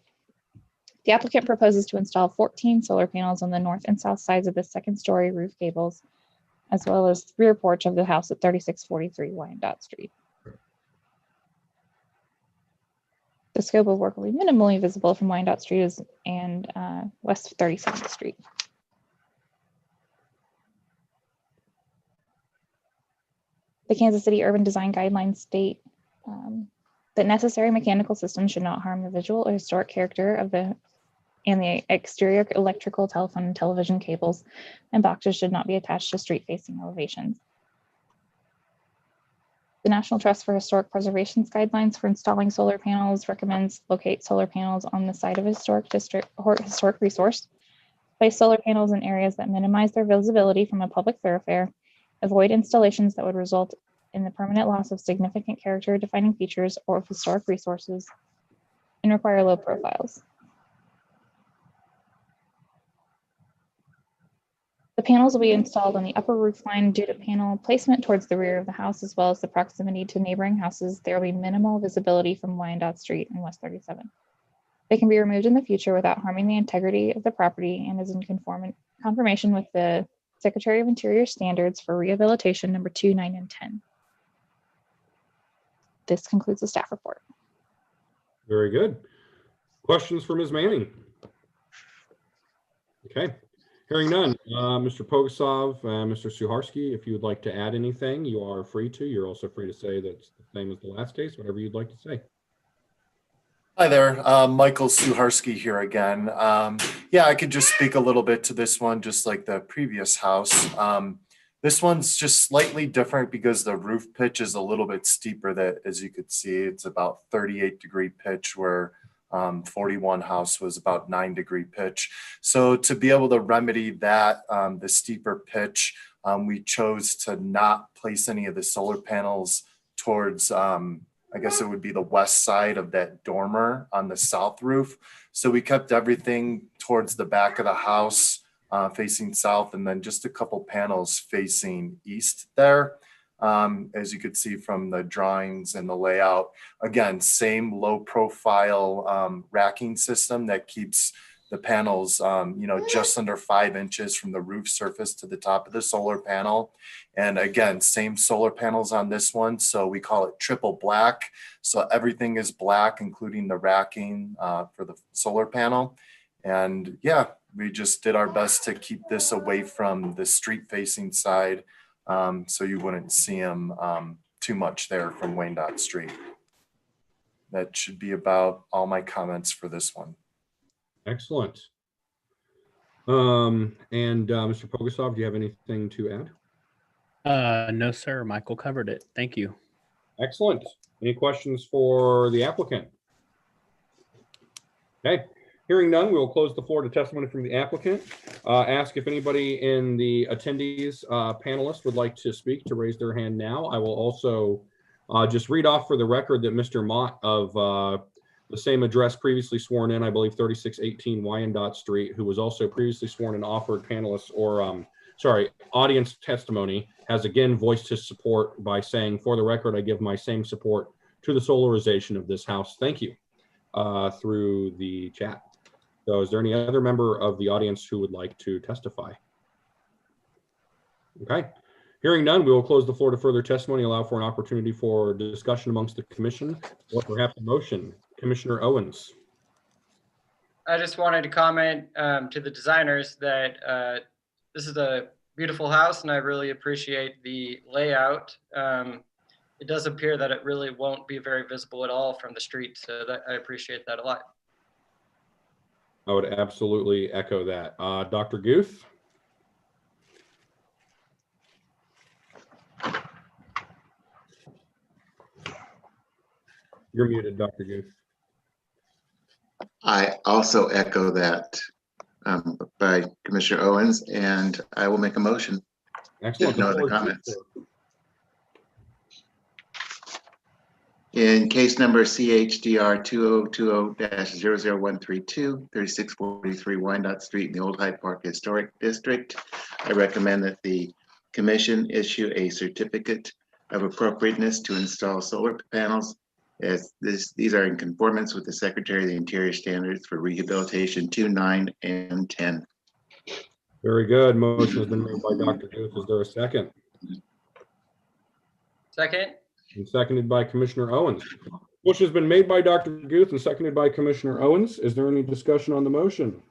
B: The applicant proposes to install 14 solar panels on the north and south sides of the second-story roof gables, as well as rear porch of the house at 3643 Wyandotte Street. The scope of work will be minimally visible from Wyandotte Street and west of 37th Street. The Kansas City Urban Design Guidelines state that necessary mechanical systems should not harm the visual or historic character of the exterior electrical, telephone, and television cables and boxes should not be attached to street-facing elevations. The National Trust for Historic Preservation's guidelines for installing solar panels recommends locate solar panels on the site of a historic district or historic resource, place solar panels in areas that minimize their visibility from a public thoroughfare, avoid installations that would result in the permanent loss of significant character defining features or of historic resources, and require low profiles. The panels will be installed on the upper roof line due to panel placement towards the rear of the house, as well as the proximity to neighboring houses. There will be minimal visibility from Wyandotte Street and West 37. They can be removed in the future without harming the integrity of the property and is in conformation with the Secretary of Interior standards for rehabilitation number 2, 9, and 10. This concludes the staff report.
C: Very good. Questions for Ms. Manning? Okay. Hearing none, Mr. Pogosav, Mr. Suharski, if you would like to add anything, you are free to. You're also free to say that's the same as the last case, whatever you'd like to say.
K: Hi there, Michael Suharski here again. Yeah, I could just speak a little bit to this one, just like the previous house. This one's just slightly different because the roof pitch is a little bit steeper. That, as you could see, it's about 38-degree pitch, where 41 house was about 9-degree pitch. So to be able to remedy that, the steeper pitch, we chose to not place any of the solar panels towards, I guess it would be the west side of that dormer on the south roof. So we kept everything towards the back of the house, facing south, and then just a couple panels facing east there. As you could see from the drawings and the layout, again, same low profile racking system that keeps the panels, just under 5 inches from the roof surface to the top of the solar panel. And again, same solar panels on this one. So we call it triple black. So everything is black, including the racking for the solar panel. And yeah, we just did our best to keep this away from the street facing side. So you wouldn't see them too much there from Wyandotte Street. That should be about all my comments for this one.
C: Excellent. Mr. Pogosov, do you have anything to add?
J: No, sir. Michael covered it. Thank you.
C: Excellent. Any questions for the applicant? Okay. Hearing none, we will close the floor to testimony from the applicant. Ask if anybody in the attendees panelists would like to speak, to raise their hand now. I will also just read off for the record that Mr. Mott of the same address previously sworn in, I believe 3618 Wyandotte Street, who was also previously sworn and offered panelists or audience testimony, has again voiced his support by saying, for the record, I give my same support to the solarization of this house. Thank you, through the chat. So is there any other member of the audience who would like to testify? Okay. Hearing none, we will close the floor to further testimony, allow for an opportunity for discussion amongst the commission or perhaps a motion. Commissioner Owens.
D: I just wanted to comment to the designers that this is a beautiful house and I really appreciate the layout. It does appear that it really won't be very visible at all from the street, so I appreciate that a lot.
C: I would absolutely echo that. Dr. Guth? You're muted, Dr. Guth.
E: I also echo that by Commissioner Owens, and I will make a motion.
C: Excellent.
E: No other comments. In case number CHDR 2020-00132, 3643 Wyandotte Street in the Old Hyde Park Historic District, I recommend that the commission issue a certificate of appropriateness to install solar panels, as these are in conformance with the Secretary of the Interior standards for rehabilitation 2, 9, and 10.
C: Very good. Motion has been made by Dr. Guth. Is there a second?
D: Second.
C: And seconded by Commissioner Owens. Motion has been made by Dr. Guth and seconded by Commissioner Owens. Is there any discussion on the motion?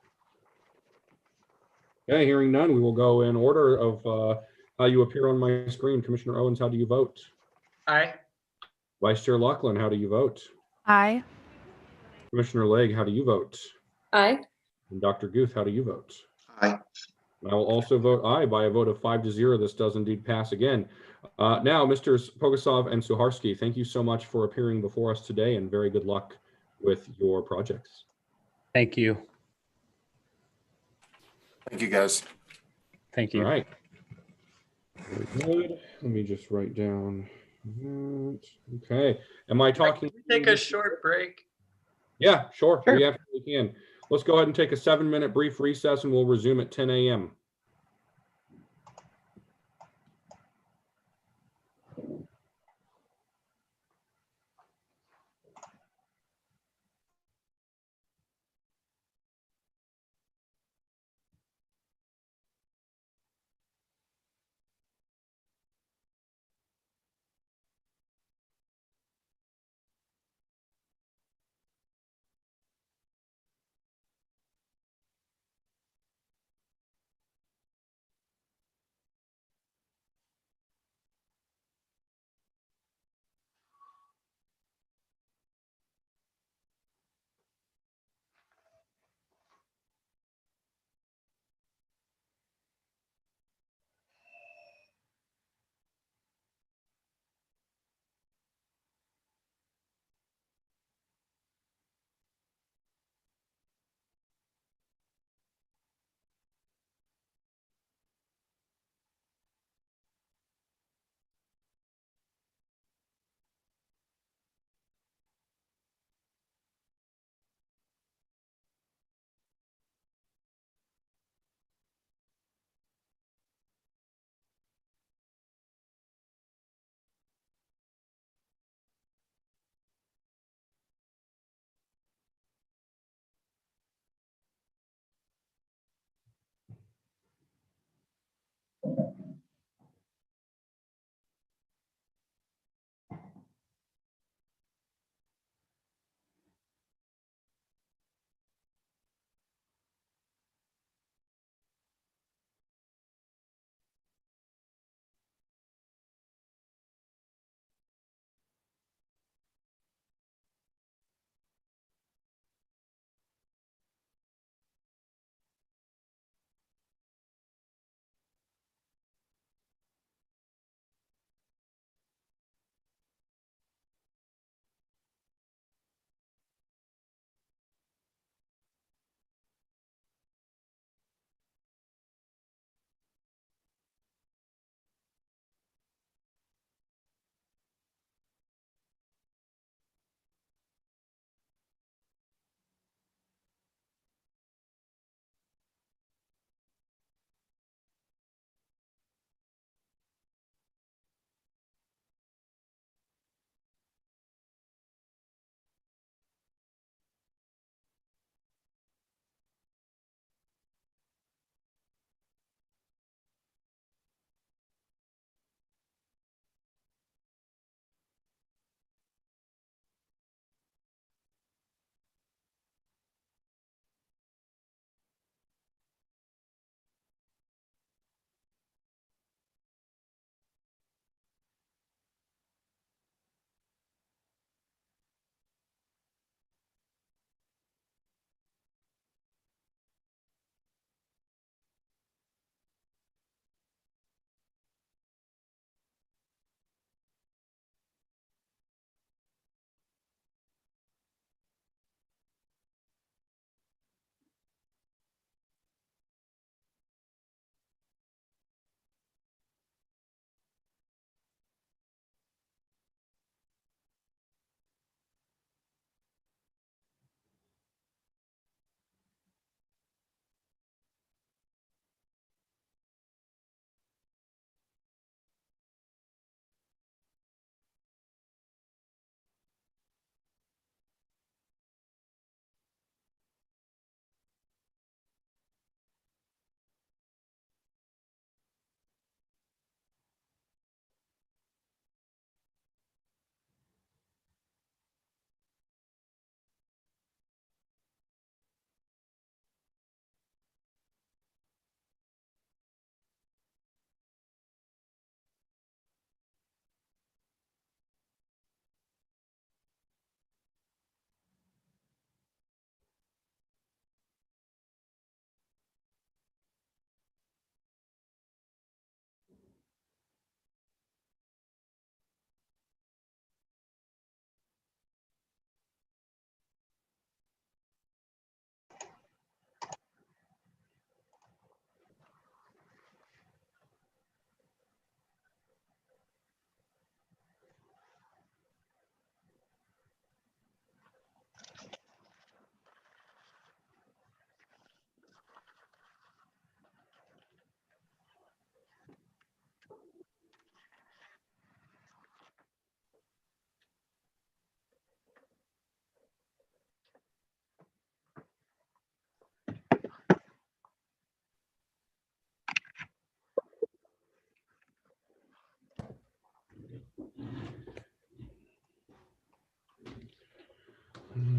C: Okay, hearing none, we will go in order of how you appear on my screen. Commissioner Owens, how do you vote?
D: Aye.
C: Vice Chair Laughlin, how do you vote?
G: Aye.
C: Commissioner Legge, how do you vote?
A: Aye.
C: And Dr. Guth, how do you vote?
E: Aye.
C: I will also vote aye by a vote of 5-0. This does indeed pass again. Now, Mr. Pogosov and Suharski, thank you so much for appearing before us today, and very good luck with your projects.
J: Thank you.
K: Thank you, guys.
J: Thank you.
C: All right. Very good. Let me just write down that. Okay. Am I talking?
D: Can we take a short break?
C: Yeah, sure.
J: Sure.
C: We absolutely can. Let's go ahead and take a 7-minute brief recess and we'll resume at 10 a.m.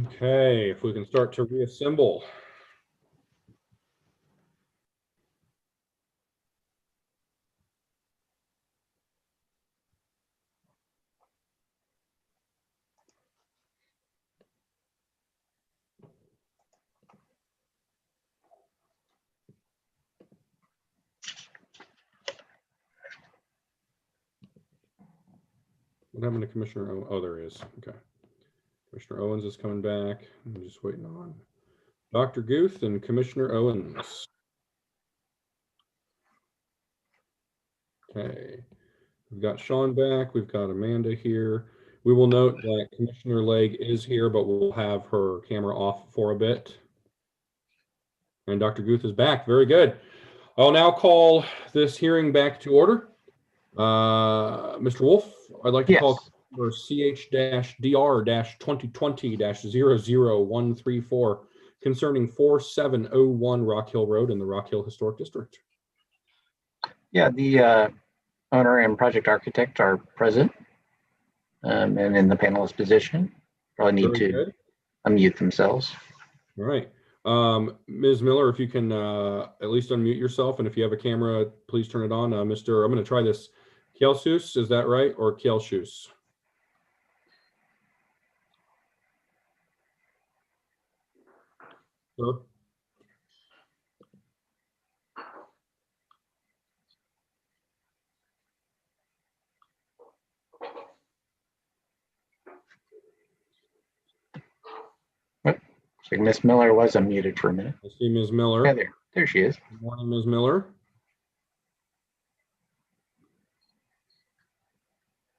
C: Okay, if we can start to reassemble. What happened to Commissioner Owens? Oh, there he is. Okay. Commissioner Owens is coming back. I'm just waiting on Dr. Guth and Commissioner Owens. Okay. We've got Sean back. We've got Amanda here. We will note that Commissioner Legg is here, but we'll have her camera off for a bit. And Dr. Guth is back. Very good. I'll now call this hearing back to order. Mr. Wolf, I'd like to call for CH-DR-2020-00134 concerning 4701 Rockhill Road in the Rockhill Historic District.
F: Yeah, the owner and project architect are present and in the panelist position. Probably need to unmute themselves.
C: All right. Ms. Miller, if you can at least unmute yourself, and if you have a camera, please turn it on. I'm going to try this. Kielsus, is that right? Or Kielsus? Sir?
F: So Miss Miller was unmuted for a minute.
C: I see Ms. Miller.
F: Yeah, there she is.
C: Good morning, Ms. Miller.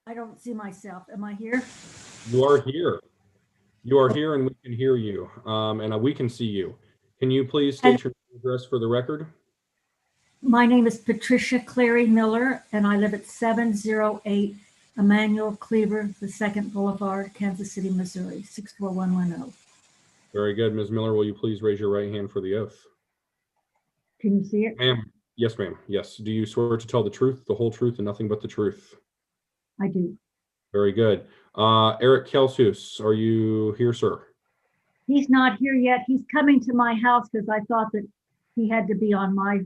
N: I don't see myself. Am I here?
C: You are here. You are here, and we can hear you, and we can see you. Can you please state your address for the record?
N: My name is Patricia Clary Miller, and I live at 708 Emmanuel Cleaver, the Second Boulevard, Kansas City, Missouri, 64110.
C: Very good. Ms. Miller, will you please raise your right hand for the oath?
N: Can you see it?
C: Ma'am. Yes, ma'am. Yes. Do you swear to tell the truth, the whole truth, and nothing but the truth?
N: I do.
C: Very good. Eric Kelsus, are you here, sir?
N: He's not here yet. He's coming to my house because I thought that he had to be on my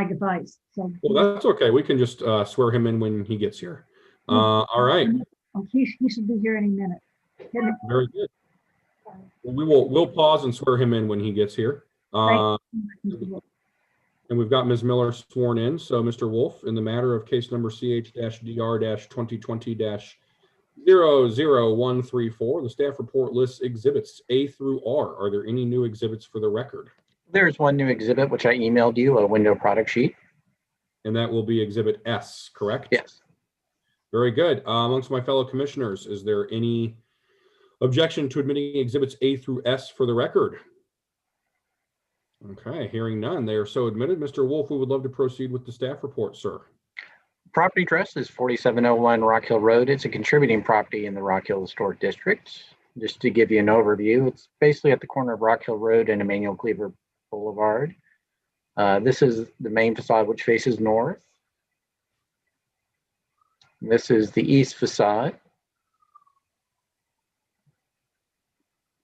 N: device. So
C: well, that's okay. We can just swear him in when he gets here. All right.
N: He should be here any minute.
C: Very good. Well, we'll pause and swear him in when he gets here. And we've got Ms. Miller sworn in. So, Mr. Wolf, in the matter of case number CH-DR-2020-00134, the staff report lists exhibits A through R. Are there any new exhibits for the record?
F: There's one new exhibit, which I emailed you, a window product sheet.
C: And that will be exhibit S, correct?
F: Yes.
C: Very good. Amongst my fellow commissioners, is there any objection to admitting exhibits A through S for the record? Okay, hearing none, they are so admitted. Mr. Wolf, we would love to proceed with the staff report, sir.
F: Property address is 4701 Rockhill Road. It's a contributing property in the Rockhill Historic District. Just to give you an overview, it's basically at the corner of Rockhill Road and Emmanuel Cleaver Boulevard. This is the main facade, which faces north. This is the east facade.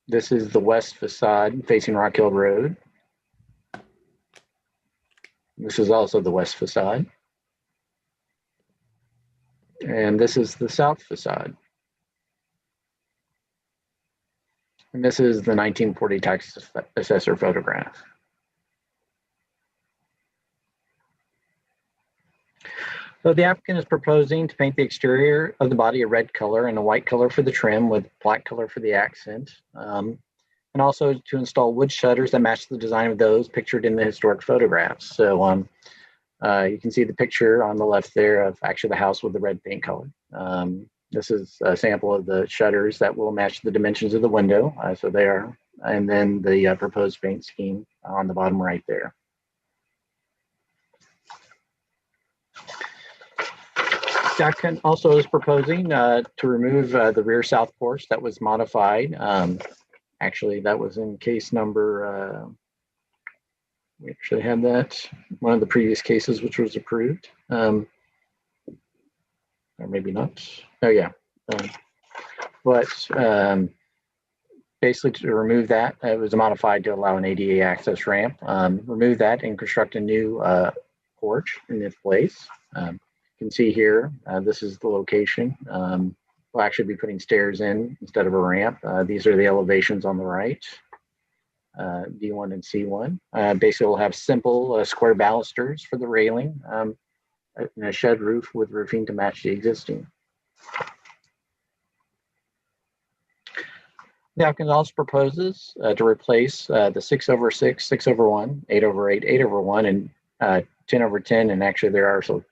F: This is the west facade facing Rockhill Road. This is also the west facade. And this is the south facade. And this is the 1940 tax assessor photograph. So the applicant is proposing to paint the exterior of the body a red color and a white color for the trim with black color for the accent. And also to install wood shutters that match the design of those pictured in the historic photographs. So you can see the picture on the left there of actually the house with the red paint color. This is a sample of the shutters that will match the dimensions of the window. So they are, and then the proposed paint scheme on the bottom right there. The applicant also is proposing to remove the rear south porch that was modified. Actually, that was in case number, we actually had that, one of the previous cases which was approved. Or maybe not. Oh yeah. basically to remove that, it was modified to allow an ADA access ramp. Remove that and construct a new porch in its place. You can see here, this is the location. We'll actually be putting stairs in instead of a ramp. These are the elevations on the right, D1 and C1. Basically, we'll have simple square balusters for the railing and a shed roof with roofing to match the existing. The applicant also proposes to replace the 6/6, 6/1, 8/8, 8/1, and 10/10, and actually there are also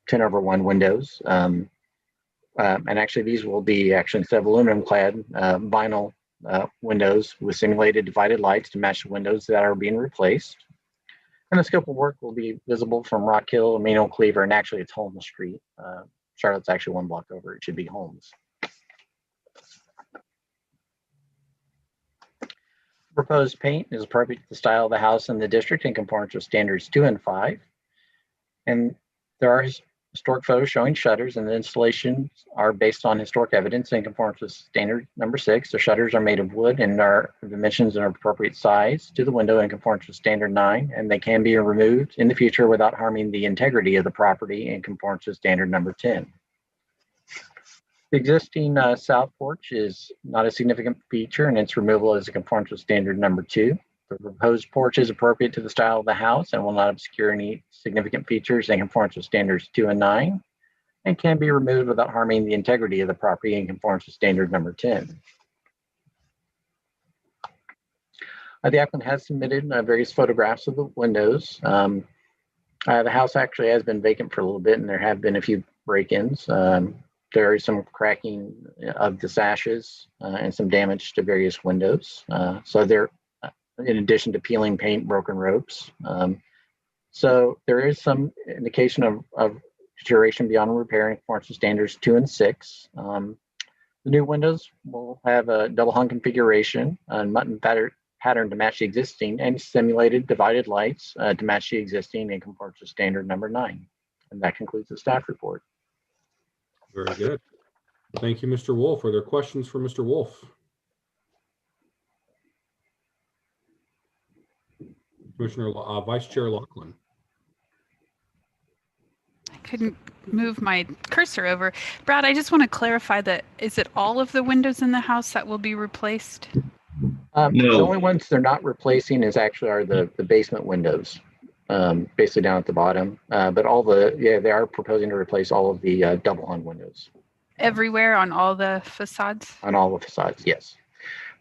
F: 10/1 windows. And actually these will be actually instead of aluminum clad vinyl windows with simulated divided lights to match the windows that are being replaced. And the scope of work will be visible from Rockhill, Emmanuel Cleaver, and actually it's Holmes Street. Charlotte's actually one block over. It should be Holmes. Proposed paint is appropriate to the style of the house in the district and conforms to standards 2 and 5. And there are historic photos showing shutters, and the installations are based on historic evidence and conforms to standard number 6. The shutters are made of wood and are dimensions and are appropriate size to the window and conforms to standard 9. And they can be removed in the future without harming the integrity of the property and conforms to standard number 10. The existing south porch is not a significant feature, and its removal is conforms to standard number 2. The proposed porch is appropriate to the style of the house and will not obscure any significant features and conforms to standards 2 and 9, and can be removed without harming the integrity of the property and conforms to standard number 10. The applicant has submitted various photographs of the windows. The house actually has been vacant for a little bit, and there have been a few break-ins. There is some cracking of the sashes and some damage to various windows. So there, in addition to peeling paint, broken ropes. So there is some indication of deterioration beyond repair and conforms to standards 2 and 6. The new windows will have a double hung configuration and mutton pattern to match the existing, and simulated divided lights to match the existing and conforms to standard number 9. And that concludes the staff report.
C: Very good. Thank you, Mr. Wolf. Are there questions for Mr. Wolf? Commissioner, Vice Chair Laughlin.
G: I couldn't move my cursor over. Brad, I just want to clarify that, is it all of the windows in the house that will be replaced?
F: No. The only ones they're not replacing is actually are the basement windows, basically down at the bottom. But all they are proposing to replace all of the double hung windows.
G: Everywhere on all the facades?
F: On all the facades, yes.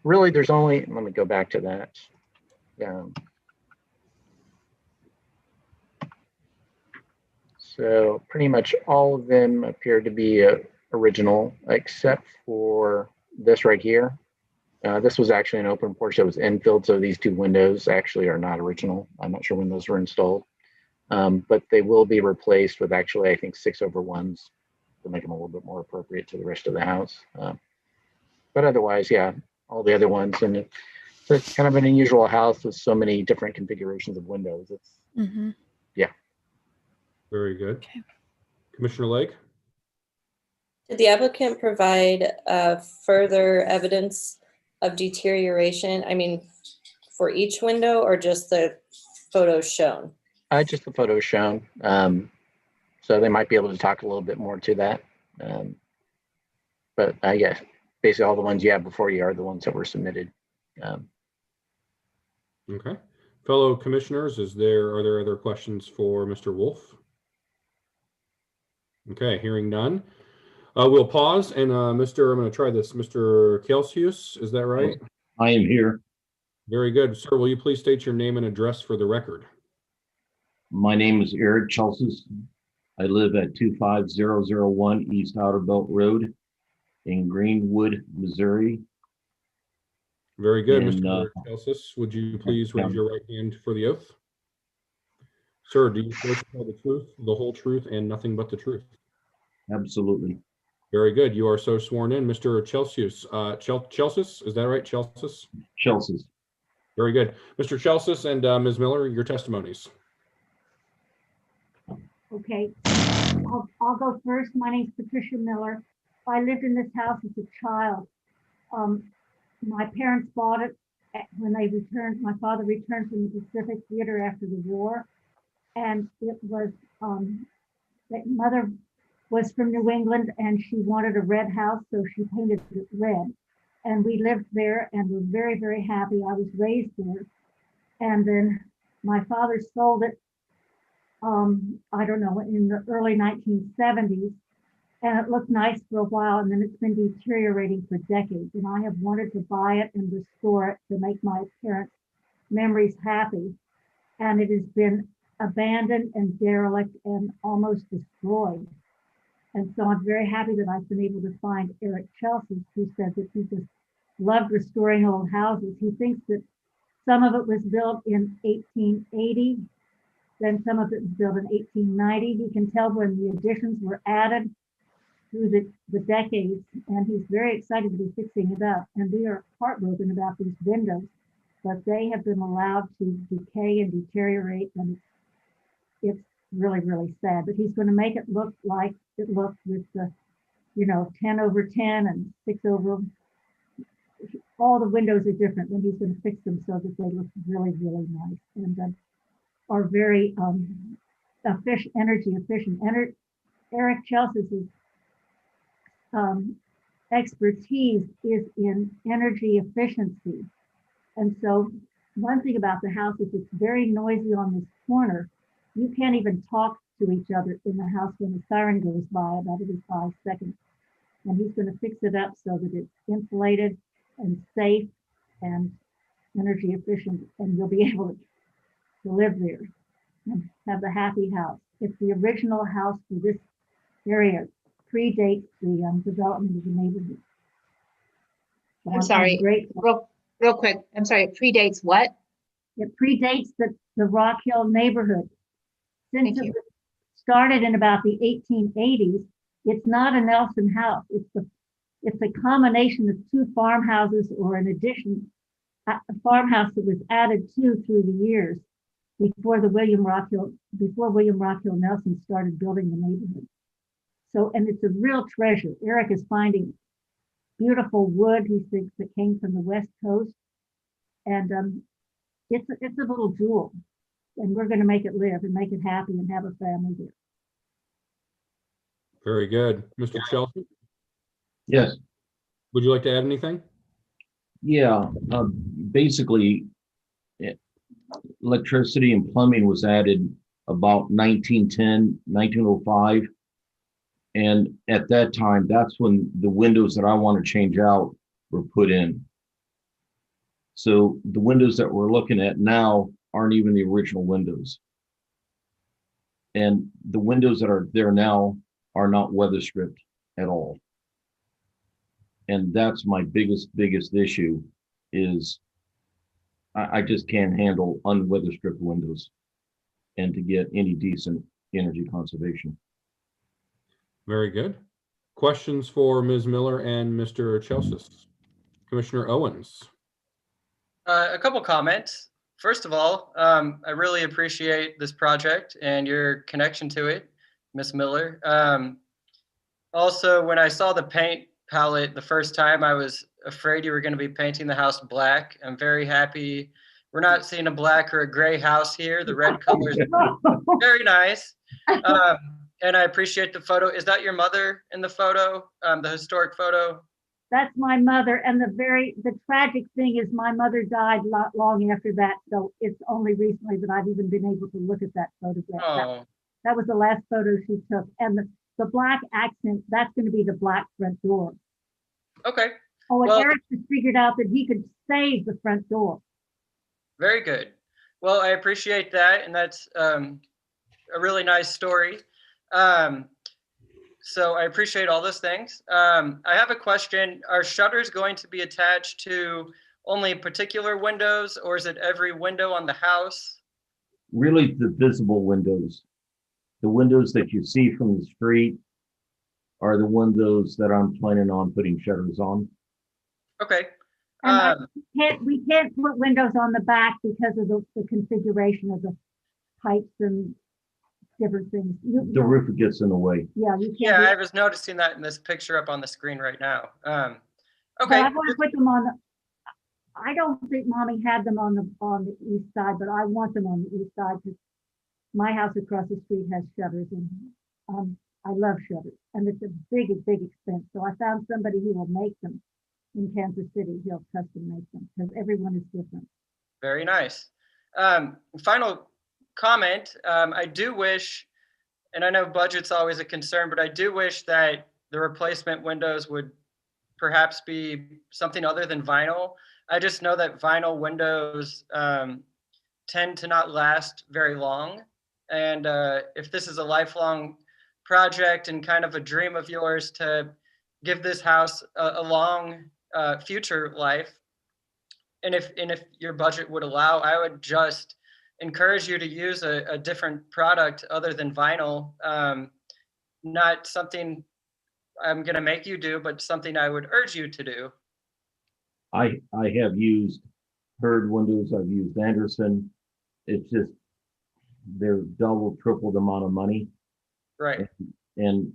F: Really, there's only, let me go back to that. So pretty much all of them appear to be original, except for this right here. This was actually an open porch that was infilled, so these 2 windows actually are not original. I'm not sure when those were installed, but they will be replaced with actually, I think, 6/1s to make them a little bit more appropriate to the rest of the house. But otherwise, yeah, all the other ones. And it's kind of an unusual house with so many different configurations of windows. It's yeah.
C: Very good. Okay. Commissioner Lake?
A: Did the applicant provide further evidence of deterioration? I mean, for each window or just the photos shown?
F: Just the photos shown. So they might be able to talk a little bit more to that. But yeah, basically all the ones you have before you are the ones that were submitted.
C: Okay. Fellow commissioners, are there other questions for Mr. Wolf? Okay, hearing none. We'll pause and I'm going to try this. Mr. Celsius, is that right?
O: I am here.
C: Very good. Sir, will you please state your name and address for the record?
O: My name is Eric Chelsis. I live at 25001 East Outer Belt Road in Greenwood, Missouri.
C: Very good, Mr. Chelsis. Would you please raise your right hand for the oath? Sir, do you swear to tell the truth, the whole truth, and nothing but the truth?
O: Absolutely.
C: Very good. You are so sworn in, Mr. Celsius. Celsius, is that right? Celsius?
O: Celsius.
C: Very good. Mr. Celsius and Ms. Miller, your testimonies.
N: Okay, I'll go first. My name's Patricia Miller. I lived in this house as a child. My parents bought it when they returned, my father returned from the Pacific Theater after the war. And it was, that mother was from New England and she wanted a red house, so she painted it red. And we lived there and were very, very happy. I was raised there. And then my father sold it, I don't know, in the early 1970s. And it looked nice for a while, and then it's been deteriorating for decades. And I have wanted to buy it and restore it to make my parents' memories happy. And it has been abandoned and derelict and almost destroyed. And so I'm very happy that I've been able to find Eric Chelsea, who said that he just loved restoring old houses. He thinks that some of it was built in 1880, then some of it was built in 1890. He can tell when the additions were added through the decades, and he's very excited to be fixing it up. And we are heartbroken about these windows, but they have been allowed to decay and deteriorate, and it's really, really sad. But he's going to make it look like it looked with the, 10/10 and 6/. All the windows are different, and he's going to fix them so that they look really, really nice and are very energy efficient. Eric Chelsea's expertise is in energy efficiency. And so one thing about the house is it's very noisy on this corner. You can't even talk to each other in the house when the siren goes by about every 5 seconds. And he's going to fix it up so that it's insulated and safe and energy efficient, and you'll be able to live there and have a happy house. It's the original house for this area. Predates the development of the neighborhood. So
H: I'm sorry, real quick. I'm sorry, it predates what?
N: It predates the Rockhill neighborhood. Since it was started in about the 1880s, it's not a Nelson house. It's a combination of two farmhouses or an addition, a farmhouse that was added to through the years before William Rockhill Nelson started building the neighborhood. So, and it's a real treasure. Eric is finding beautiful wood, he thinks, that came from the West Coast. And it's a little jewel. And we're going to make it live and make it happy and have a family there.
C: Very good. Mr. Chelsea,
O: Yes.
C: would you like to add anything?
O: Yeah. Basically, electricity and plumbing was added about 1910, 1905. And at that time, that's when the windows that I want to change out were put in. So the windows that we're looking at now aren't even the original windows. And the windows that are there now are not weather stripped at all. And that's my biggest issue is I just can't handle unweather stripped windows and to get any decent energy conservation.
C: Very good. Questions for Ms. Miller and Mr. Chelsea? Commissioner Owens.
D: A couple comments. First of all, I really appreciate this project and your connection to it, Ms. Miller. Also, when I saw the paint palette the first time, I was afraid you were going to be painting the house black. I'm very happy we're not seeing a black or a gray house here. The red color is very nice. And I appreciate the photo. Is that your mother in the photo, the historic photo?
N: That's my mother. And the tragic thing is my mother died long after that. So it's only recently that I've even been able to look at that photograph.
D: Oh.
N: That was the last photo she took. And the black accent, that's going to be the black front door.
D: Okay.
N: Oh, and Eric just figured out that he could save the front door.
D: Very good. Well, I appreciate that. And that's a really nice story. So I appreciate all those things. I have a question. Are shutters going to be attached to only particular windows, or is it every window on the house?
O: Really, the visible windows. The windows that you see from the street are the windows that I'm planning on putting shutters on.
D: Okay.
N: We can't put windows on the back because of the configuration of the pipes and different things.
O: The roof gets in the way.
N: Yeah, you can't.
D: Yeah, I was noticing that in this picture up on the screen right now. Okay.
N: I want to put them on I don't think Mommy had them on the east side, but I want them on the east side because my house across the street has shutters, and I love shutters, and it's a big expense. So I found somebody who will make them in Kansas City. He'll custom make them because everyone is different.
D: Very nice. Final comment. I do wish, and I know budget's always a concern, but I do wish that the replacement windows would perhaps be something other than vinyl. I just know that vinyl windows tend to not last very long. And if this is a lifelong project and kind of a dream of yours to give this house a long future life, and if your budget would allow, I would just encourage you to use a different product other than vinyl. Not something I'm going to make you do, but something I would urge you to do.
O: I have used Hurd windows. I've used Anderson. It's just, they're double, triple the amount of money.
D: Right.
O: And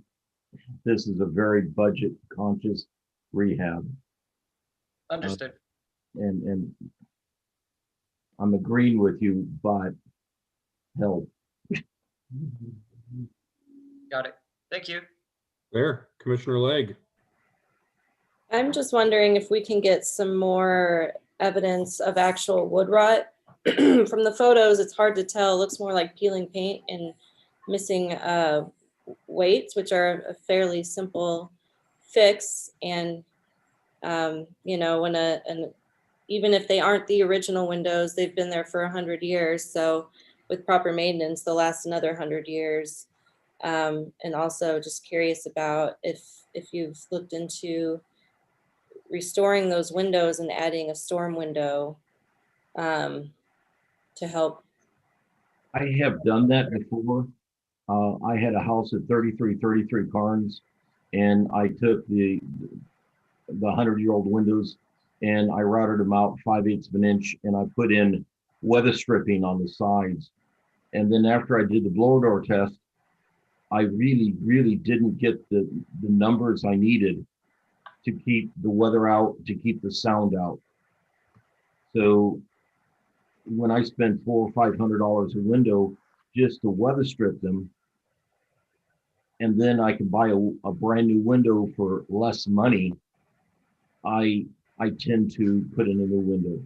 O: this is a very budget conscious rehab.
D: Understood.
O: And I'm agreeing with you, but help.
D: Got it. Thank you.
C: There, Commissioner Legg.
A: I'm just wondering if we can get some more evidence of actual wood rot. From the photos, it's hard to tell. It looks more like peeling paint and missing weights, which are a fairly simple fix. And, you know, even if they aren't the original windows, they've been there for 100 years. So with proper maintenance, they'll last another 100 years. And also just curious about if you've looked into restoring those windows and adding a storm window to help.
O: I have done that before. I had a house at 3333 Carnes, and I took the 100-year-old windows and I routed them out 5/8 of an inch, and I put in weather stripping on the sides. And then after I did the blower door test, I really didn't get the numbers I needed to keep the weather out, to keep the sound out. So when I spend $400 or $500 a window just to weather strip them, and then I can buy a brand new window for less money, I tend to put in a new window.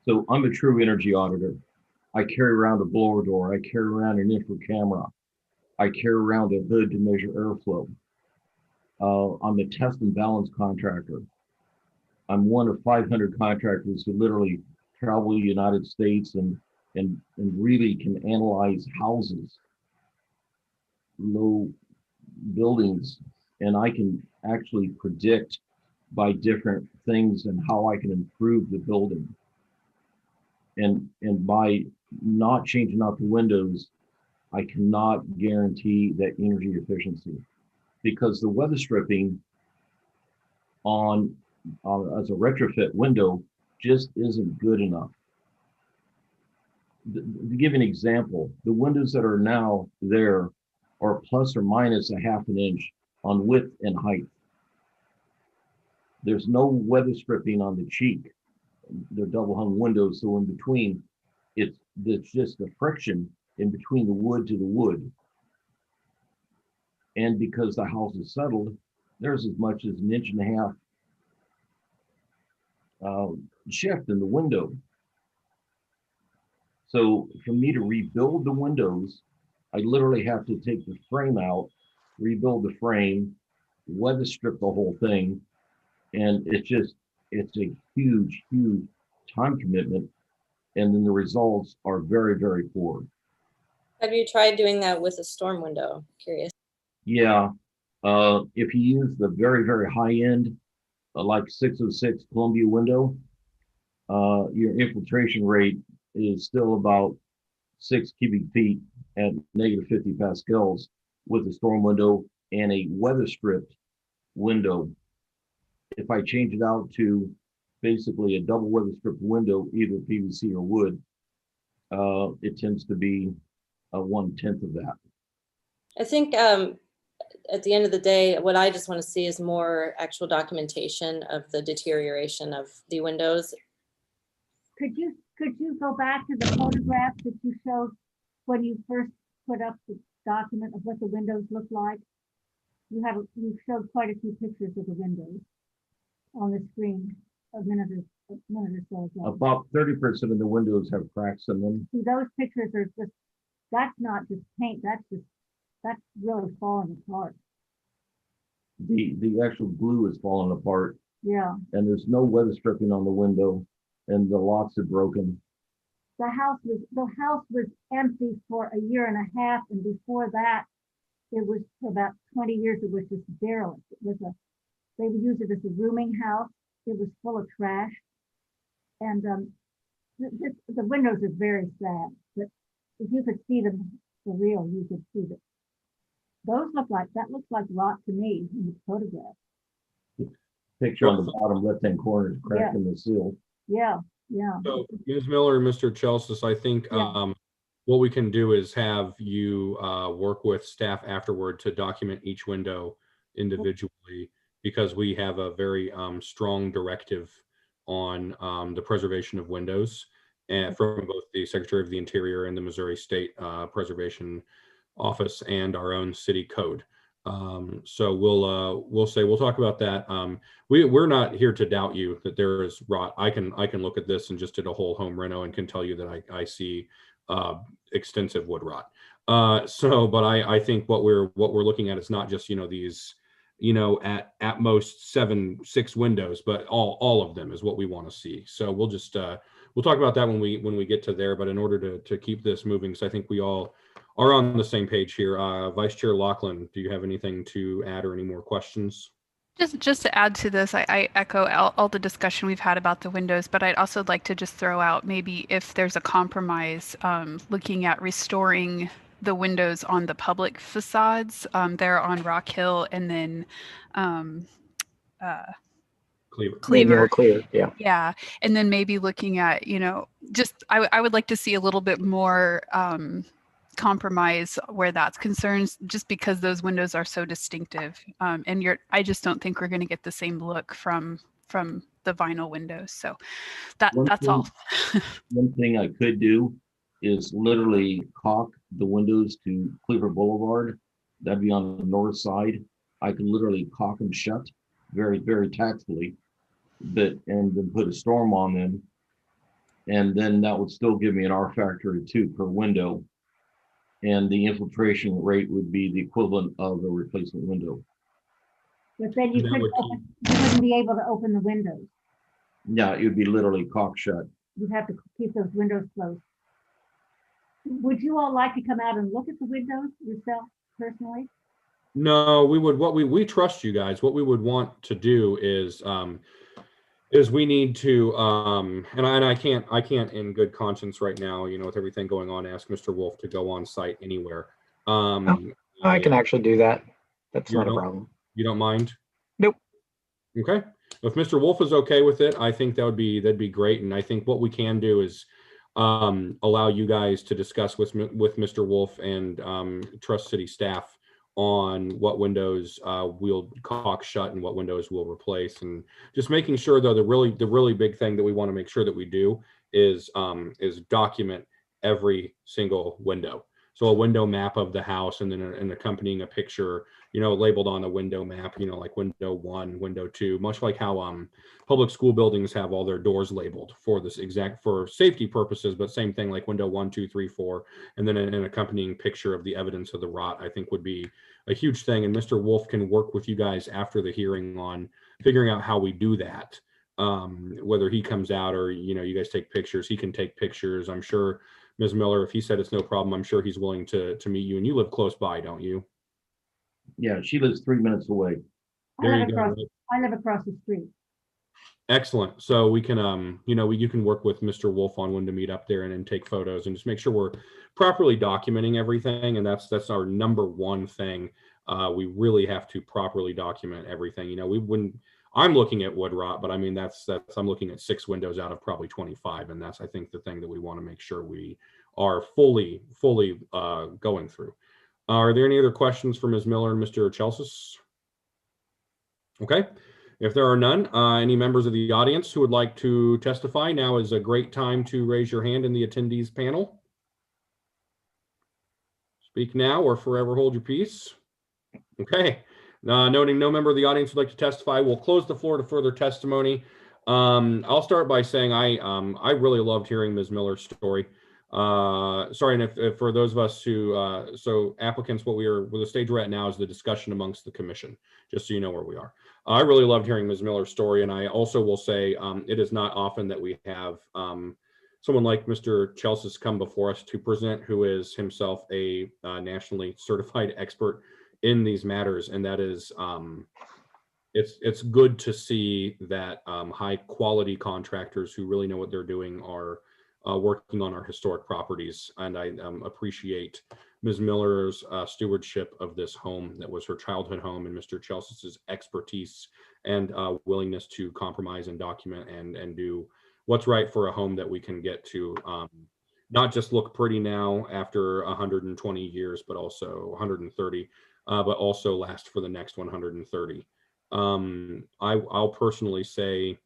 O: So I'm a true energy auditor. I carry around a blower door. I carry around an infrared camera. I carry around a hood to measure airflow. I'm a test and balance contractor. I'm one of 500 contractors who literally travel the United States and really can analyze houses, low buildings, and I can actually predict by different things and how I can improve the building. And by not changing out the windows, I cannot guarantee that energy efficiency, because the weather stripping on as a retrofit window just isn't good enough. To give an example, the windows that are now there are plus or minus a half an inch on width and height. There's no weather stripping on the cheek. They're double hung windows, so in between, it's just the friction in between the wood to the wood. And because the house is settled, there's as much as 1.5 inch shift in the window. So for me to rebuild the windows, I literally have to take the frame out, rebuild the frame, weather strip the whole thing. And it's a huge time commitment. And then the results are very, very poor.
A: Have you tried doing that with a storm window? Curious.
O: Yeah. If you use the very, very high end, like 606 Columbia window, your infiltration rate is still about 6 cubic feet at -50 pascals with a storm window and a weather stripped window. If I change it out to basically a double weather stripped window, either PVC or wood, it tends to be a 1/10 of that.
A: I think at the end of the day, what I just want to see is more actual documentation of the deterioration of the windows.
N: Could you go back to the photographs that you showed when you first put up the document of what the windows look like? You showed quite a few pictures of the windows on the screen a minute or so ago.
O: About 30% of the windows have cracks in them.
N: See, those pictures are just, that's not just paint, that's really falling apart.
O: The actual glue is falling apart,
N: Yeah,
O: and there's no weather stripping on the window, and the locks are broken.
N: the house was empty for a year and a half, and before that, it was for about 20 years, it was just derelict. They would use it as a rooming house. It was full of trash. And the windows are very sad, but if you could see them for real, you could see that. That looks like rot to me in the photograph.
O: Picture on the bottom left-hand corner is cracked in the seal.
N: Yeah, yeah.
C: So Ms. Miller, Mr. Chelsis, I think what we can do is have you work with staff afterward to document each window individually, because we have a very strong directive on the preservation of windows, and from both the Secretary of the Interior and the Missouri State Preservation Office and our own city code. So we'll talk about that. We're not here to doubt you that there is rot. I can look at this and just did a whole home reno and can tell you that I see extensive wood rot. But I think what we're looking at is not just these at most 6 windows, but all of them is what we want to see. So we'll just we'll talk about that when we get to there. But in order to keep this moving, so I think we all are on the same page here. Vice Chair Laughlin, do you have anything to add or any more questions?
G: Just to add to this, I echo all the discussion we've had about the windows, but I'd also like to just throw out maybe if there's a compromise, looking at restoring the windows on the public facades there on Rockhill and then Cleaver. Yeah. And then maybe looking at, just I would like to see a little bit more compromise where that's concerned, just because those windows are so distinctive. And I just don't think we're going to get the same look from the vinyl windows. So that's all.
O: One thing I could do is literally caulk the windows to Cleaver Boulevard. That'd be on the north side. I could literally caulk them shut very, very tactfully, and then put a storm on them. And then that would still give me an R factor of 2 per window. And the infiltration rate would be the equivalent of a replacement window.
N: But then you wouldn't be able to open the windows.
O: Yeah, it would be literally caulk shut.
N: You'd have to keep those windows closed. Would you all like to come out and look at the windows yourself personally?
C: No, we trust you guys. What we would want to do is we need to and I can't in good conscience right now, with everything going on, ask Mr. Wolf to go on site anywhere.
F: I can actually do that. That's not a problem.
C: You don't mind?
F: Nope.
C: Okay. If Mr. Wolf is okay with it, I think that'd be great. And I think what we can do is allow you guys to discuss with Mr. Wolf and Trust City staff on what windows we'll caulk shut and what windows we'll replace, and just making sure, though, the really big thing that we want to make sure that we do is document every single window. So a window map of the house, and then an accompanying a picture, labeled on a window map, like window 1, window 2, much like how public school buildings have all their doors labeled for safety purposes, but same thing, like window 1, 2, 3, 4, and then an accompanying picture of the evidence of the rot, I think would be a huge thing. And Mr. Wolf can work with you guys after the hearing on figuring out how we do that. Whether he comes out or, you guys take pictures, he can take pictures. I'm sure Ms. Miller, if he said it's no problem, I'm sure he's willing to meet you. And you live close by, don't you?
O: Yeah, she lives 3 minutes away.
N: I live across the street.
C: Excellent. So we can, you can work with Mr. Wolf on when to meet up there and take photos and just make sure we're properly documenting everything. And that's our number one thing. We really have to properly document everything. I'm looking at wood rot, but I mean, I'm looking at 6 windows out of probably 25. And that's, I think, the thing that we want to make sure we are fully going through. Are there any other questions for Ms. Miller and Mr. Chelsea? Okay. If there are none, any members of the audience who would like to testify, now is a great time to raise your hand in the attendees panel. Speak now or forever hold your peace. Okay. Noting no member of the audience would like to testify, we'll close the floor to further testimony. I'll start by saying I really loved hearing Ms. Miller's story. Sorry, and if for those of us who, so applicants, where the stage we're at now is the discussion amongst the commission, just so you know where we are. I really loved hearing Ms. Miller's story, and I also will say it is not often that we have someone like Mr. Chelsea come before us to present, who is himself a nationally certified expert in these matters, and that is it's good to see that high quality contractors who really know what they're doing are working on our historic properties. And I appreciate Ms. Miller's stewardship of this home that was her childhood home, and Mr. Chelsea's expertise and willingness to compromise and document and do what's right for a home that we can get to not just look pretty now after 120 years, but also 130, but also last for the next 130. I'll personally say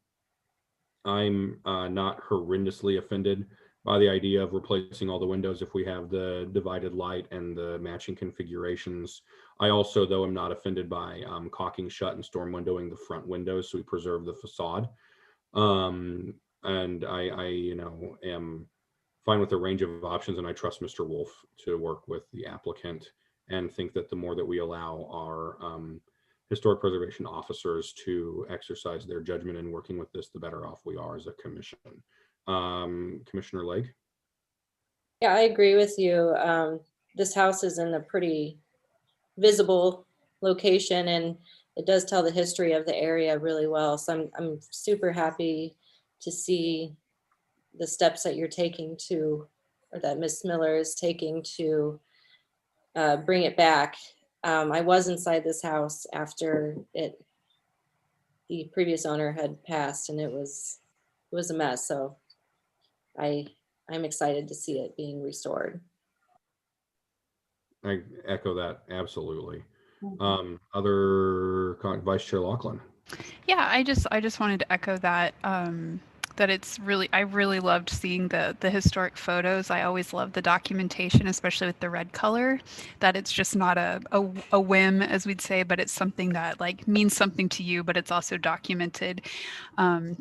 C: I'm not horrendously offended by the idea of replacing all the windows if we have the divided light and the matching configurations. I also, though, am not offended by caulking shut and storm windowing the front windows so we preserve the facade. And I am fine with a range of options, and I trust Mr. Wolf to work with the applicant, and think that the more that we allow our historic preservation officers to exercise their judgment in working with this, the better off we are as a commission. Commissioner Legge?
A: Yeah, I agree with you. This house is in a pretty visible location, and it does tell the history of the area really well. So I'm super happy to see the steps that you're taking to, or that Ms. Miller is taking to bring it back. I was inside this house after the previous owner had passed, and it was a mess. So I'm excited to see it being restored.
C: I echo that absolutely. Other Vice Chair Laughlin.
G: Yeah, I just wanted to echo that. That it's really, I really loved seeing the historic photos. I always love the documentation, especially with the red color, that it's just not a whim, as we'd say, but it's something that like means something to you, but it's also documented.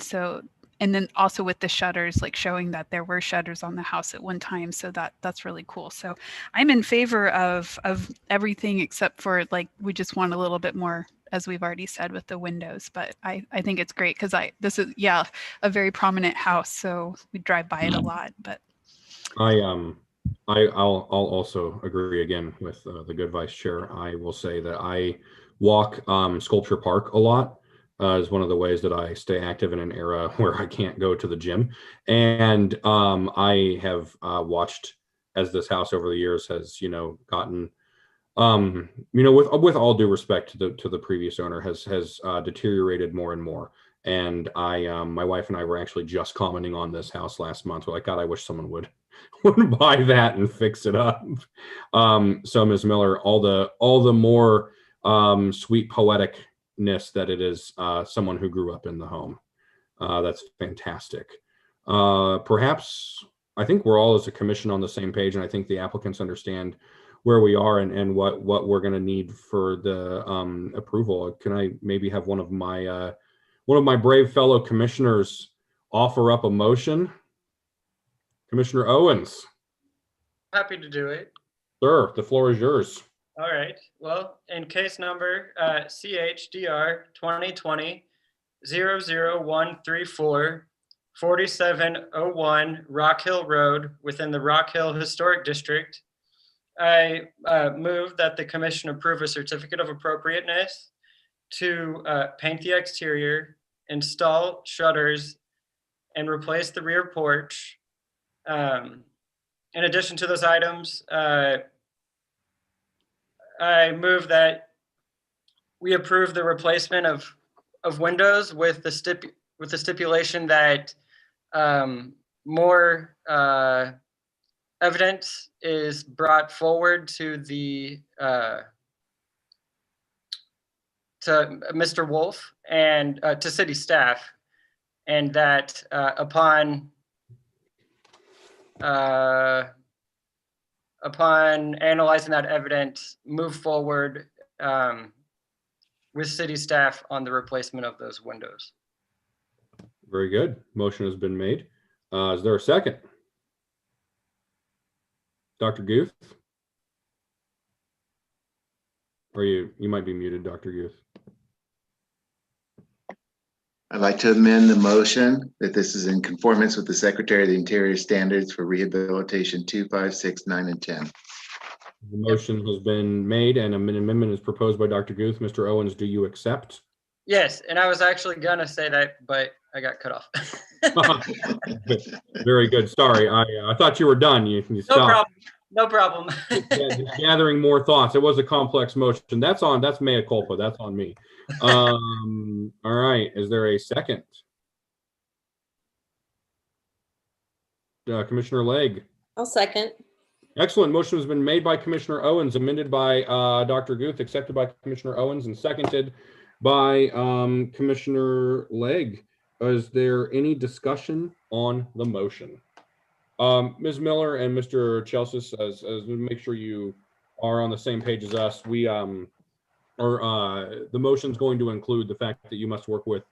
G: So, and then also with the shutters, like showing that there were shutters on the house at one time. So that's really cool. So I'm in favor of everything except for, like, we just want a little bit more, as we've already said, with the windows. But I think it's great because this is, yeah, a very prominent house, so we drive by it a lot. But
C: I'll also agree again with the good vice chair. I will say that I walk Sculpture Park a lot. Is one of the ways that I stay active in an era where I can't go to the gym. And I have watched as this house over the years has, gotten, with all due respect to the previous owner, has deteriorated more and more. And my wife and I were actually just commenting on this house last month. We're like, God, I wish someone would buy that and fix it up. So Ms. Miller, all the more sweet poeticness that it is someone who grew up in the home. That's fantastic. Perhaps I think we're all as a commission on the same page, and I think the applicants understand where we are and what we're going to need for the approval. Can I maybe have one of my brave fellow commissioners offer up a motion? Commissioner Owens.
D: Happy to do it. Sir,
C: the floor is yours.
D: All right. Well, in case number CHDR 2020-00134, 4701 Rockhill Road within the Rockhill Historic District, I move that the commission approve a certificate of appropriateness to paint the exterior, install shutters, and replace the rear porch. In addition to those items, I move that we approve the replacement of windows with the stipulation that more evidence is brought forward to the to Mr. Wolf and to city staff, and that upon analyzing that evidence, move forward with city staff on the replacement of those windows.
C: Very good. Motion has been made. Is there a second? Dr. Guth? Or you might be muted, Dr. Guth.
E: I'd like to amend the motion that this is in conformance with the Secretary of the Interior standards for rehabilitation 2, 5, 6, 9, and 10.
C: The motion has been made and an amendment is proposed by Dr. Guth. Mr. Owens, do you accept?
D: Yes, and I was actually gonna say that, but I got cut off.
C: Very good. Sorry, I thought you were done. You stopped.
D: No problem. No problem.
C: Just gathering more thoughts. It was a complex motion. That's mea culpa. That's on me. All right. Is there a second? Commissioner Legg.
A: I'll second.
C: Excellent. Motion has been made by Commissioner Owens, amended by Dr. Guth, accepted by Commissioner Owens, and seconded by Commissioner Legg. Is there any discussion on the motion? Ms. Miller and Mr. Chelsea, as make sure you are on the same page as us. The motion is going to include the fact that you must work with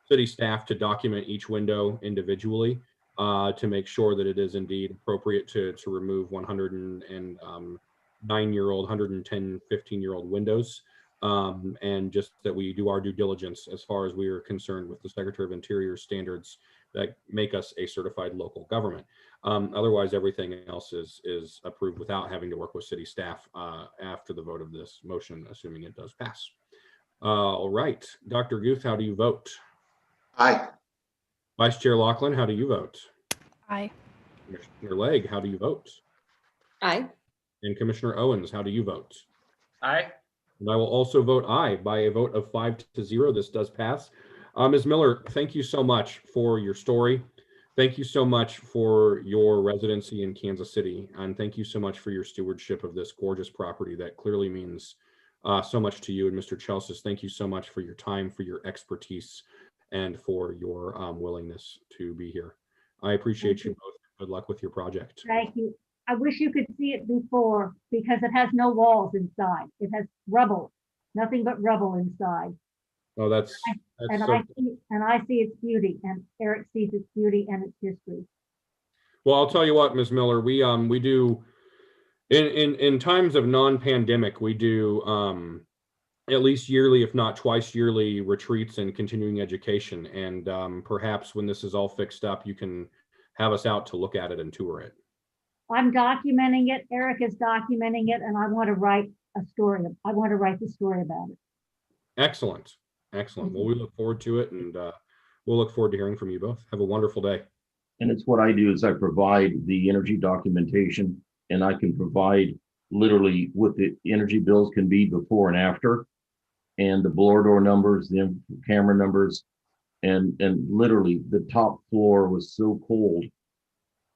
C: city staff to document each window individually to make sure that it is indeed appropriate to remove 109-year-old, 110, 15-year-old windows. And just that we do our due diligence as far as we are concerned with the Secretary of Interior standards that make us a certified local government. Otherwise, everything else is approved without having to work with city staff after the vote of this motion, assuming it does pass. All right, Dr. Guth, how do you vote?
E: Aye.
C: Vice Chair Laughlin, how do you vote?
G: Aye.
C: Commissioner Legg, how do you vote?
A: Aye.
C: And Commissioner Owens, how do you vote?
D: Aye.
C: And I will also vote aye by a vote of 5-0. This does pass. Ms. Miller, thank you so much for your story. Thank you so much for your residency in Kansas City. And thank you so much for your stewardship of this gorgeous property that clearly means so much to you. And Mr. Chelsea, thank you so much for your time, for your expertise, and for your willingness to be here. I appreciate you both. Good luck with your project.
N: Thank you. I wish you could see it before because it has no walls inside. It has rubble, nothing but rubble inside.
C: Oh, that's
N: and
C: so...
N: I see its beauty, and Eric sees its beauty and its history.
C: Well, I'll tell you what, Ms. Miller, we do in times of non-pandemic, we do at least yearly, if not twice yearly, retreats and continuing education. And perhaps when this is all fixed up, you can have us out to look at it and tour it.
N: I'm documenting it. Eric is documenting it, and I want to write a story. I want to write the story about it.
C: Excellent. Excellent. Well, we look forward to it, and we'll look forward to hearing from you both. Have a wonderful day.
O: And it's what I do is I provide the energy documentation, and I can provide literally what the energy bills can be before and after, and the blower door numbers, the camera numbers, and literally the top floor was so cold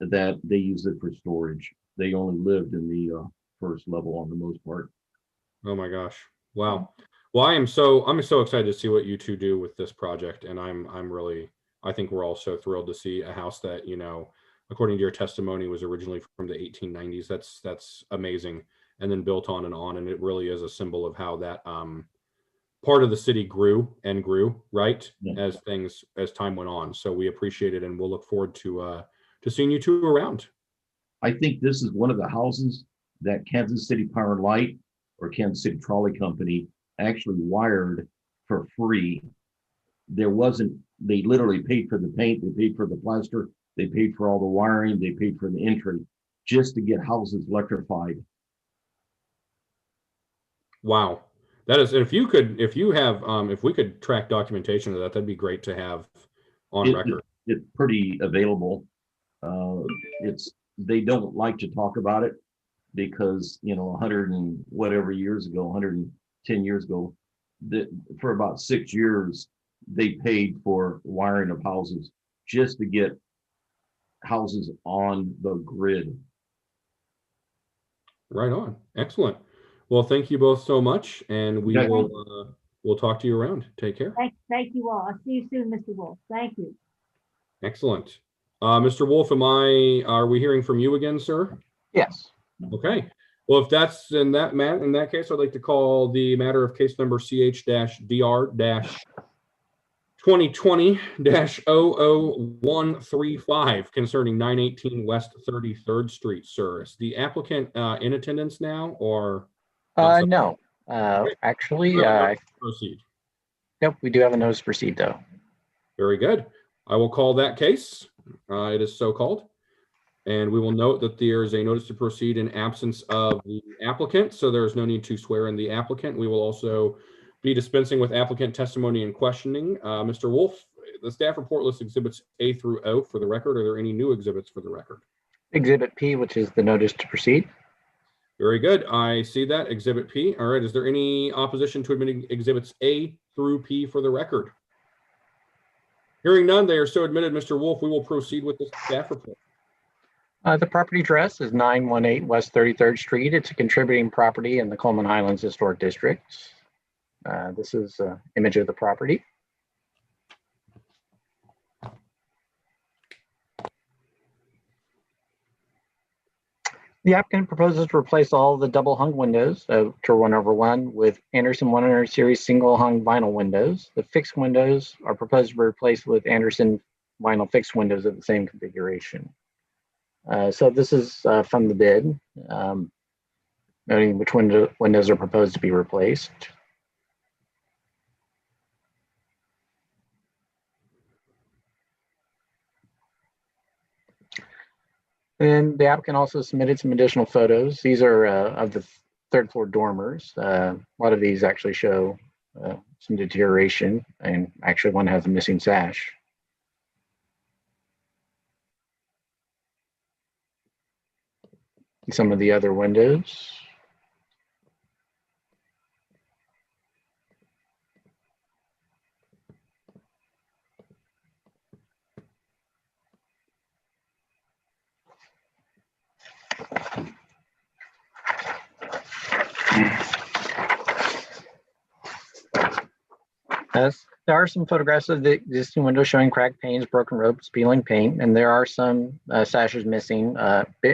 O: that they used it for storage. They only lived in the first level on the most part.
C: Oh my gosh. Wow. Well, I'm so excited to see what you two do with this project. And I think we're all so thrilled to see a house that, you know, according to your testimony, was originally from the 1890s. That's amazing. And then built on. And it really is a symbol of how that part of the city grew, right? Yeah. As time went on. So we appreciate it, and we'll look forward to seeing you two around.
O: I think this is one of the houses that Kansas City Power and Light or Kansas City Trolley Company actually wired for free. They literally paid for the paint, they paid for the plaster, they paid for all the wiring, they paid for the entry just to get houses electrified.
C: Wow. That is, if we could track documentation of that, that'd be great to have on record.
O: It's pretty available. They don't like to talk about it because, you know, 100 and whatever years ago, 110 years ago, for about 6 years, they paid for wiring of houses just to get houses on the grid.
C: Right on. Excellent. Well, thank you both so much, and we
O: Okay.
C: will we'll talk to you around. Take care.
N: Thank you all. I'll see you soon, Mr. Wolf. Thank you.
C: Excellent. Mr. Wolf, are we hearing from you again, sir?
F: Yes.
C: Okay. Well, if that's in that case, I'd like to call the matter of case number CH-DR-2020-00135 concerning 918 West 33rd Street, sir. Is the applicant in attendance now, or?
F: No. Actually,
C: proceed.
F: nope, we do have a notice to proceed though.
C: Very good. I will call that case. It is so called. And we will note that there is a notice to proceed in absence of the applicant, so there is no need to swear in the applicant. We will also be dispensing with applicant testimony and questioning. Mr. Wolf, the staff report lists exhibits A through O for the record. Are there any new exhibits for the record?
F: Exhibit P, which is the notice to proceed.
C: Very good. I see that. Exhibit P. All right. Is there any opposition to admitting exhibits A through P for the record? Hearing none, they are so admitted. Mr. Wolf, we will proceed with the staff report.
F: The property address is 918 West 33rd Street. It's a contributing property in the Coleman Highlands Historic District. This is an image of the property. The applicant proposes to replace all the double hung windows of Tour 1/1 with Anderson 100 series single hung vinyl windows. The fixed windows are proposed to be replaced with Anderson vinyl fixed windows of the same configuration. So this is from the bid, noting which windows are proposed to be replaced. And the applicant also submitted some additional photos. These are of the third floor dormers. A lot of these actually show some deterioration, and actually one has a missing sash. Some of the other windows. There are some photographs of the existing windows showing cracked panes, broken ropes, peeling paint, and there are some sashes missing,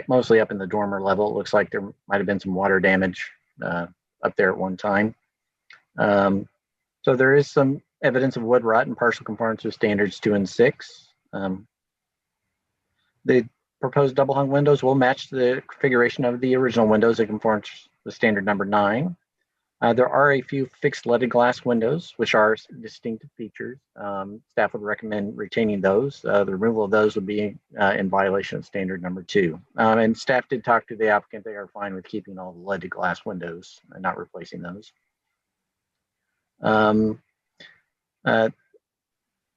F: mostly up in the dormer level. It looks like there might have been some water damage up there at one time. So there is some evidence of wood rot and partial conformance with standards 2 and 6. The proposed double hung windows will match the configuration of the original windows that conform to standard number 9. There are a few fixed leaded glass windows, which are distinctive features. Staff would recommend retaining those. The removal of those would be in violation of standard number 2. And staff did talk to the applicant. They are fine with keeping all the leaded glass windows and not replacing those.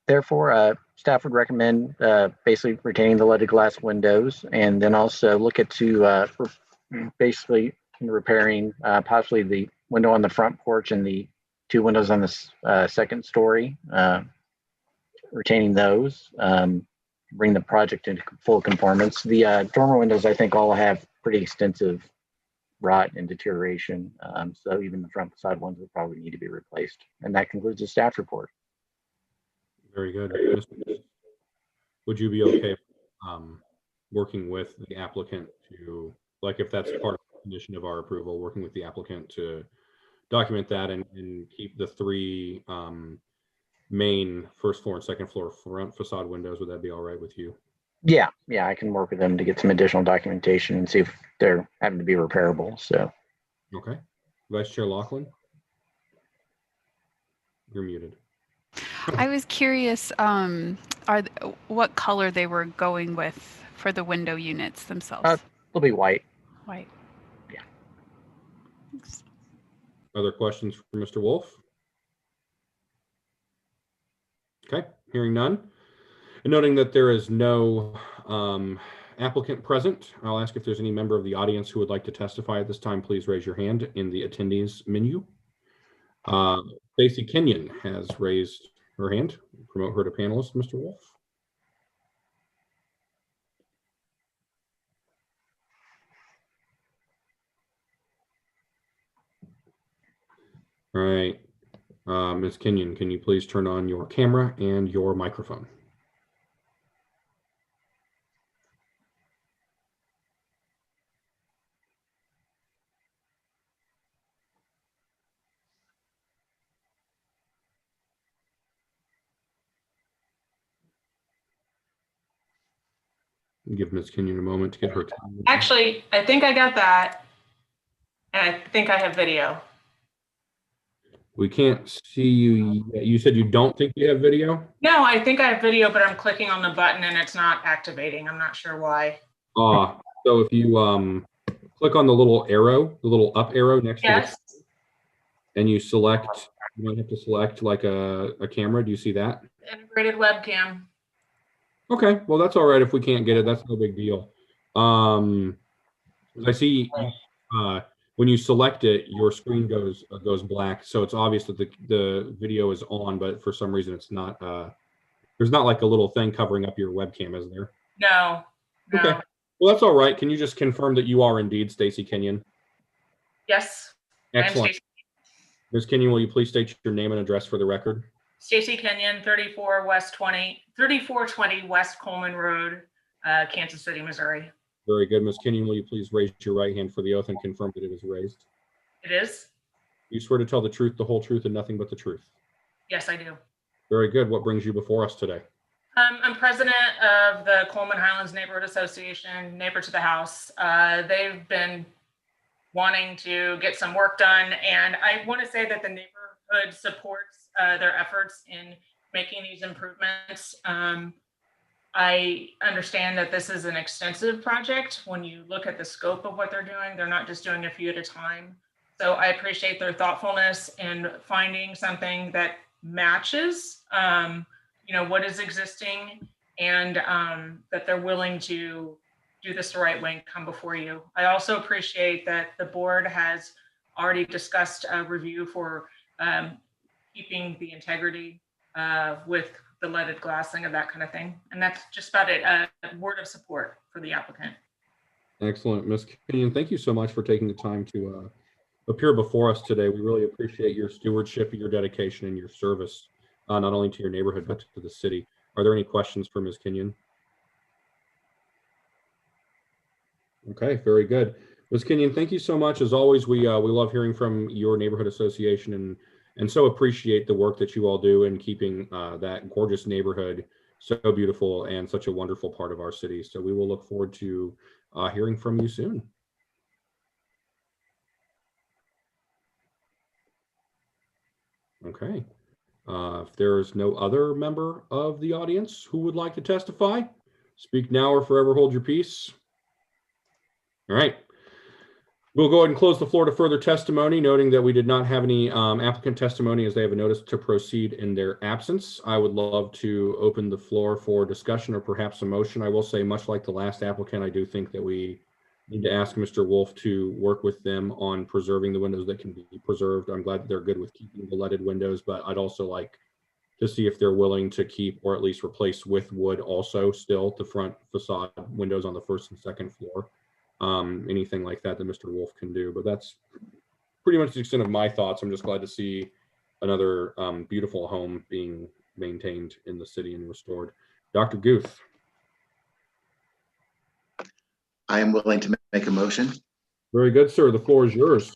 F: Therefore, staff would recommend basically retaining the leaded glass windows, and then also look at basically repairing possibly the window on the front porch and the 2 windows on the second story, retaining those, bring the project into full conformance. The dormer windows, I think, all have pretty extensive rot and deterioration. So even the front side ones would probably need to be replaced. And that concludes the staff report.
C: Very good. Would you be okay working with the applicant to, like, if that's part of the condition of our approval, working with the applicant to document that and keep the 3 main first floor and second floor front facade windows? Would that be all right with you?
F: Yeah, I can work with them to get some additional documentation and see if they're having to be repairable. So,
C: okay. Vice Chair Laughlin, you're muted.
G: I was curious, what color they were going with for the window units themselves.
F: They'll be white.
G: White.
F: Yeah.
G: Thanks.
C: Other questions for Mr. Wolf? Okay, hearing none. And noting that there is no applicant present, I'll ask if there's any member of the audience who would like to testify at this time. Please raise your hand in the attendees menu. Stacey Kenyon has raised her hand. Promote her to panelist, Mr. Wolf. All right. Ms. Kenyon, can you please turn on your camera and your microphone? Give Ms. Kenyon a moment to get her.
P: Actually, I think I got that. And I think I have video.
C: We can't see you yet. You said you don't think you have video?
P: No, I think I have video, but I'm clicking on the button and it's not activating. I'm not sure why.
C: So if you click on the little arrow, the little up arrow next to
P: Yes.
C: and you select, you might have to select like a camera. Do you see that?
P: Integrated webcam.
C: Okay, well, that's all right if we can't get it. That's no big deal. I see when you select it, your screen goes black. So it's obvious that the video is on, but for some reason it's not. There's not like a little thing covering up your webcam, is there?
P: No.
C: Okay. Well, that's all right. Can you just confirm that you are indeed Stacy Kenyon?
P: Yes.
C: Excellent. Ms. Kenyon, will you please state your name and address for the record?
P: Stacy Kenyon, 3420 West Coleman Road, Kansas City, Missouri.
C: Very good. Ms. Kenyon, will you please raise your right hand for the oath and confirm that it is raised?
P: It is?
C: You swear to tell the truth, the whole truth, and nothing but the truth?
P: Yes, I do.
C: Very good. What brings you before us today?
P: I'm president of the Coleman Highlands Neighborhood Association, Neighbor to the House. They've been wanting to get some work done, and I want to say that the neighborhood supports their efforts in making these improvements. I understand that this is an extensive project. When you look at the scope of what they're doing, they're not just doing a few at a time. So I appreciate their thoughtfulness in finding something that matches what is existing, and that they're willing to do this the right way and come before you. I also appreciate that the board has already discussed a review for keeping the integrity with the leaded glassing of that kind of thing. And that's just about it. A word of support for the applicant.
C: Excellent. Ms. Kenyon, thank you so much for taking the time to appear before us today. We really appreciate your stewardship, your dedication, and your service, not only to your neighborhood, but to the city. Are there any questions for Ms. Kenyon? Okay, very good. Ms. Kenyon, thank you so much. As always, we love hearing from your neighborhood association and so appreciate the work that you all do in keeping that gorgeous neighborhood so beautiful and such a wonderful part of our city. So we will look forward to hearing from you soon. Okay. If there is no other member of the audience who would like to testify, speak now or forever hold your peace. All right. We'll go ahead and close the floor to further testimony, noting that we did not have any applicant testimony as they have a notice to proceed in their absence. I would love to open the floor for discussion or perhaps a motion. I will say, much like the last applicant, I do think that we need to ask Mr. Wolf to work with them on preserving the windows that can be preserved. I'm glad that they're good with keeping the leaded windows, but I'd also like to see if they're willing to keep or at least replace with wood also still the front facade windows on the first and second floor. Anything like that Mr. Wolf can do, but that's pretty much the extent of my thoughts. I'm just glad to see another beautiful home being maintained in the city and restored. Dr. Guth.
E: I am willing to make a motion.
C: Very good, sir. The floor is yours.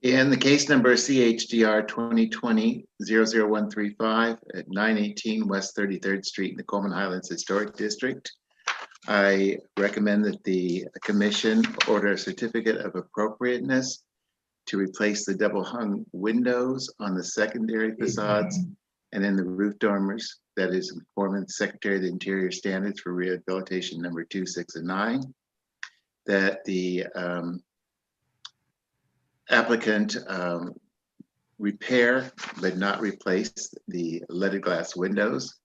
E: In the case number CHDR 2020-00135 at 918 West 33rd Street in the Coleman Highlands Historic District, I recommend that the commission order a certificate of appropriateness to replace the double hung windows on the secondary facades and in the roof dormers. That is in conformance with Secretary of the Interior standards for rehabilitation number 2, 6, and 9. That the applicant repair but not replace the leaded glass windows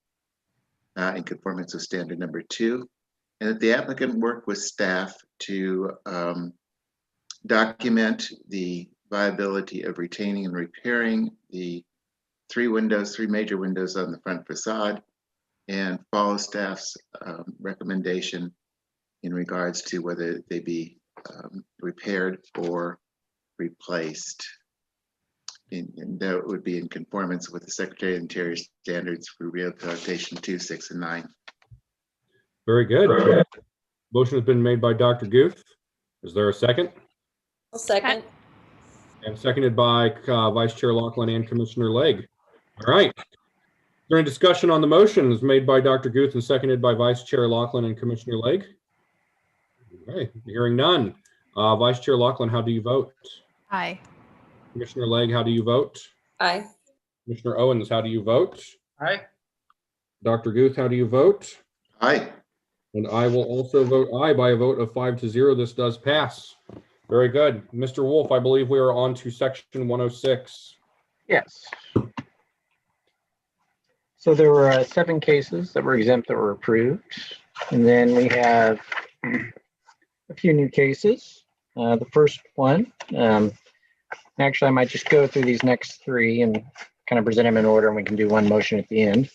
E: in conformance with standard number 2. And that the applicant work with staff to document the viability of retaining and repairing the three major windows on the front facade, and follow staff's recommendation in regards to whether they be repaired or replaced. that it would be in conformance with the Secretary of the Interior standards for Rehabilitation 2, 6, and 9.
C: Very good. Motion has been made by Dr. Guth. Is there a second?
A: I'll second.
C: And seconded by Vice Chair Laughlin and Commissioner Legge. All right. Is there any discussion on the motion? Is made by Dr. Guth and seconded by Vice Chair Laughlin and Commissioner Legge. Okay, hearing none. Vice Chair Laughlin, how do you vote?
G: Aye.
C: Commissioner Legge, how do you vote?
A: Aye.
C: Commissioner Owens, how do you vote?
D: Aye.
C: Dr. Guth, how do you vote?
E: Aye.
C: And I will also vote aye by a vote of 5-0. This does pass. Very good. Mr. Wolf, I believe we are on to section 106.
F: Yes. So there were 7 cases that were exempt that were approved. And then we have a few new cases. The first one, actually, I might just go through these next 3 and kind of present them in order, and we can do one motion at the end.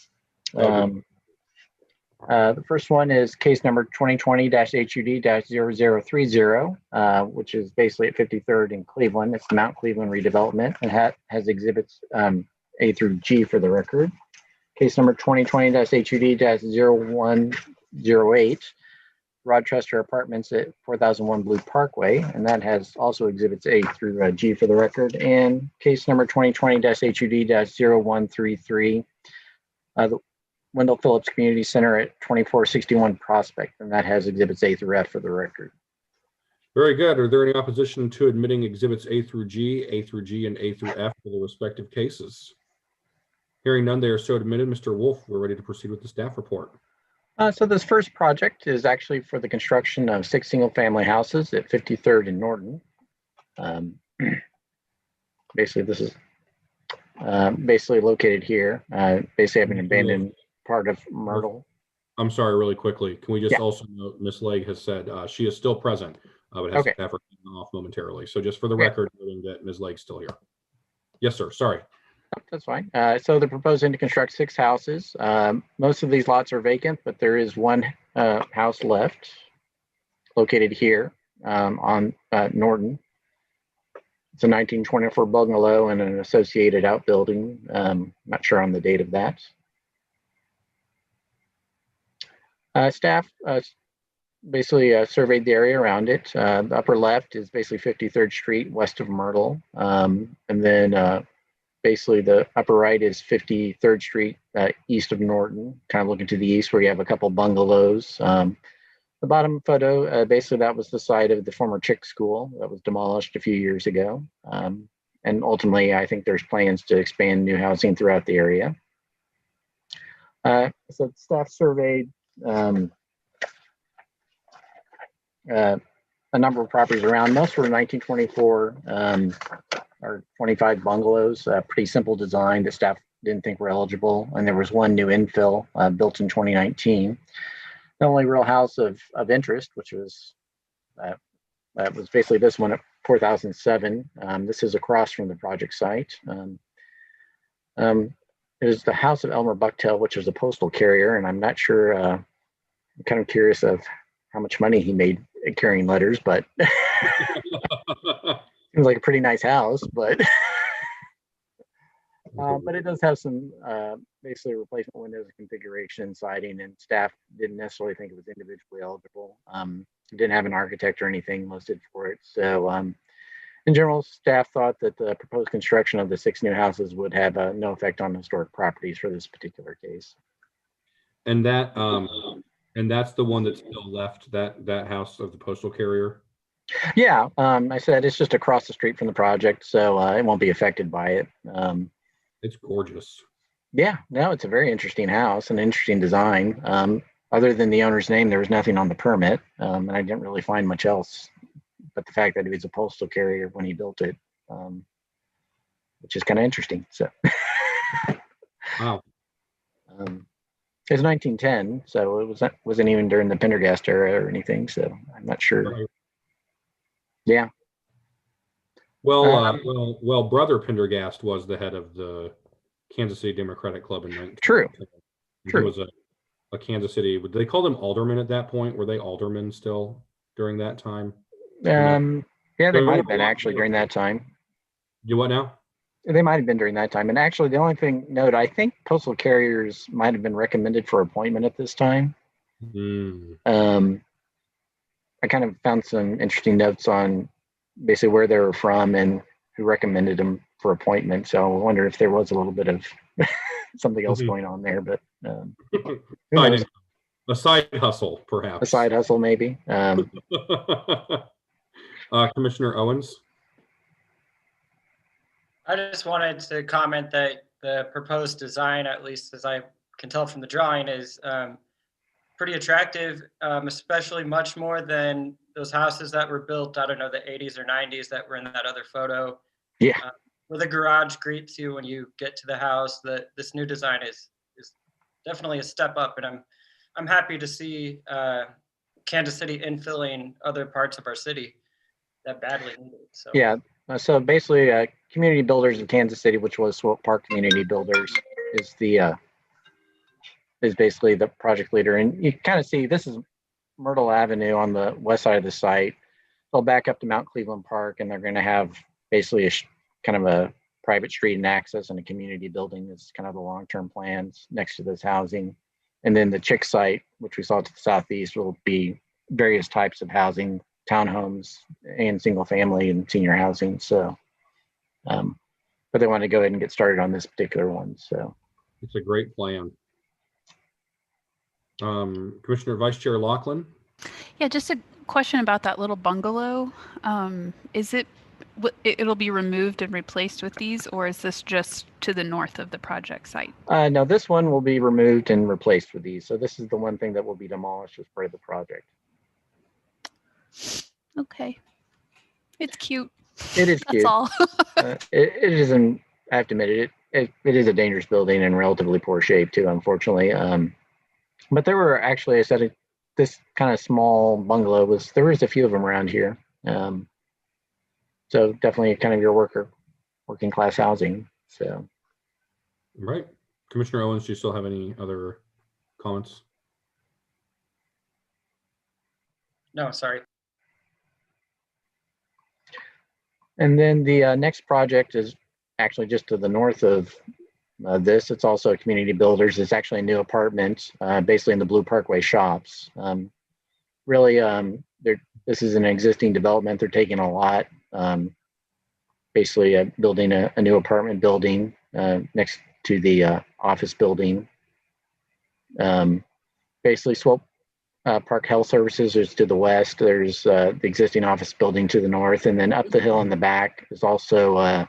F: The first one is case number 2020-HUD-0030, which is basically at 53rd in Cleveland. It's the Mount Cleveland redevelopment and has exhibits A through G for the record. Case number 2020-HUD-0108, Rochester Apartments at 4001 Blue Parkway, and that has also exhibits A through G for the record. And case number 2020-HUD-0133, the Wendell Phillips Community Center at 2461 Prospect, and that has exhibits A through F for the record.
C: Very good. Are there any opposition to admitting exhibits A through G, and A through F for the respective cases? Hearing none, they are so admitted. Mr. Wolf, we're ready to proceed with the staff report.
F: So this first project is actually for the construction of 6 single-family houses at 53rd and Norton. Basically, this is basically located here. Basically, having an abandoned part of Myrtle.
C: I'm sorry, really quickly. Can we just
F: Yeah.
C: also note Ms. Legge has said she is still present, but has
F: Okay.
C: to have her off momentarily. So just for the
F: Okay.
C: record, noting that Ms. Legge's still here. Yes, sir. Sorry.
F: That's fine. So they're proposing to construct 6 houses. Most of these lots are vacant, but there is one house left located here on Norton. It's a 1924 bungalow and an associated outbuilding. Not sure on the date of that. Staff basically surveyed the area around it. The upper left is basically 53rd Street west of Myrtle. And then basically the upper right is 53rd Street east of Norton, kind of looking to the east where you have a couple bungalows. The bottom photo, basically that was the site of the former Chick School that was demolished a few years ago. And ultimately, I think there's plans to expand new housing throughout the area. So staff surveyed a number of properties around. Most were 1924 or 25 bungalows, pretty simple design that staff didn't think were eligible. And there was one new infill built in 2019. The only real house of interest, which was basically this one at 4007. This is across from the project site. It is the house of Elmer Bucktail, which is a postal carrier, and I'm not sure. I'm kind of curious of how much money he made carrying letters, but seems like a pretty nice house. But it does have some basically replacement windows, configuration, siding, and staff didn't necessarily think it was individually eligible. It didn't have an architect or anything listed for it. So in general, staff thought that the proposed construction of the 6 new houses would have no effect on historic properties for this particular case.
C: And that and that's the one that's still left, that house of the postal carrier?
F: Yeah, I said it's just across the street from the project, so it won't be affected by it.
C: It's gorgeous.
F: Yeah, no, it's a very interesting house, an interesting design. Other than the owner's name, there was nothing on the permit, and I didn't really find much else. But the fact that he was a postal carrier when he built it, which is kind of interesting. So,
C: wow.
F: It was 1910, so it wasn't even during the Pendergast era or anything. So I'm not sure.
C: Right.
F: Yeah.
C: Well, Brother Pendergast was the head of the Kansas City Democratic Club in 1910.
F: True.
C: He was a Kansas City. They called them aldermen at that point. Were they aldermen still during that time?
F: Yeah, they might have been actually during that time.
C: You what now?
F: They might have been during that time. And actually, the only thing note, I think postal carriers might have been recommended for appointment at this time. I kind of found some interesting notes on basically where they were from and who recommended them for appointment. So I wonder if there was a little bit of something else going on there, but who knows?
C: A side hustle, perhaps.
F: A side hustle, maybe.
C: Commissioner Owens.
D: I just wanted to comment that the proposed design, at least as I can tell from the drawing, is pretty attractive, especially much more than those houses that were built, I don't know, the 80s or 90s that were in that other photo.
F: Yeah.
D: Where the garage greets you when you get to the house. This new design is definitely a step up, and I'm happy to see Kansas City infilling other parts of our city that badly needed. So
F: yeah. So basically, Community Builders of Kansas City, which was Swope Park Community Builders, is basically the project leader. And you kind of see this is Myrtle Avenue on the west side of the site. They'll back up to Mount Cleveland Park, and they're going to have basically kind of a private street and access and a community building is kind of the long-term plans next to this housing. And then the Chick site, which we saw to the southeast, will be various types of housing, townhomes and single family and senior housing. So, but they want to go ahead and get started on this particular one. So
C: it's a great plan. Commissioner Vice Chair Laughlin.
G: Yeah, just a question about that little bungalow. It'll be removed and replaced with these, or is this just to the north of the project site?
F: No, this one will be removed and replaced with these. So this is the one thing that will be demolished as part of the project.
G: Okay. It's cute.
F: It is cute.
G: That's all.
F: It isn't, I have to admit it is a dangerous building in relatively poor shape too, unfortunately. But there were actually, I said, this kind of small bungalow there was a few of them around here. So definitely kind of your working class housing. So.
C: Right. Commissioner Owens, do you still have any other comments?
D: No, sorry.
F: And then the next project is actually just to the north of this. It's also a Community Builders. It's actually a new apartment, basically in the Blue Parkway Shops. Really, this is an existing development. They're taking a lot, basically building a new apartment building next to the office building. Basically, Swope Park Health Services is to the west. There's the existing office building to the north, and then up the hill in the back is also a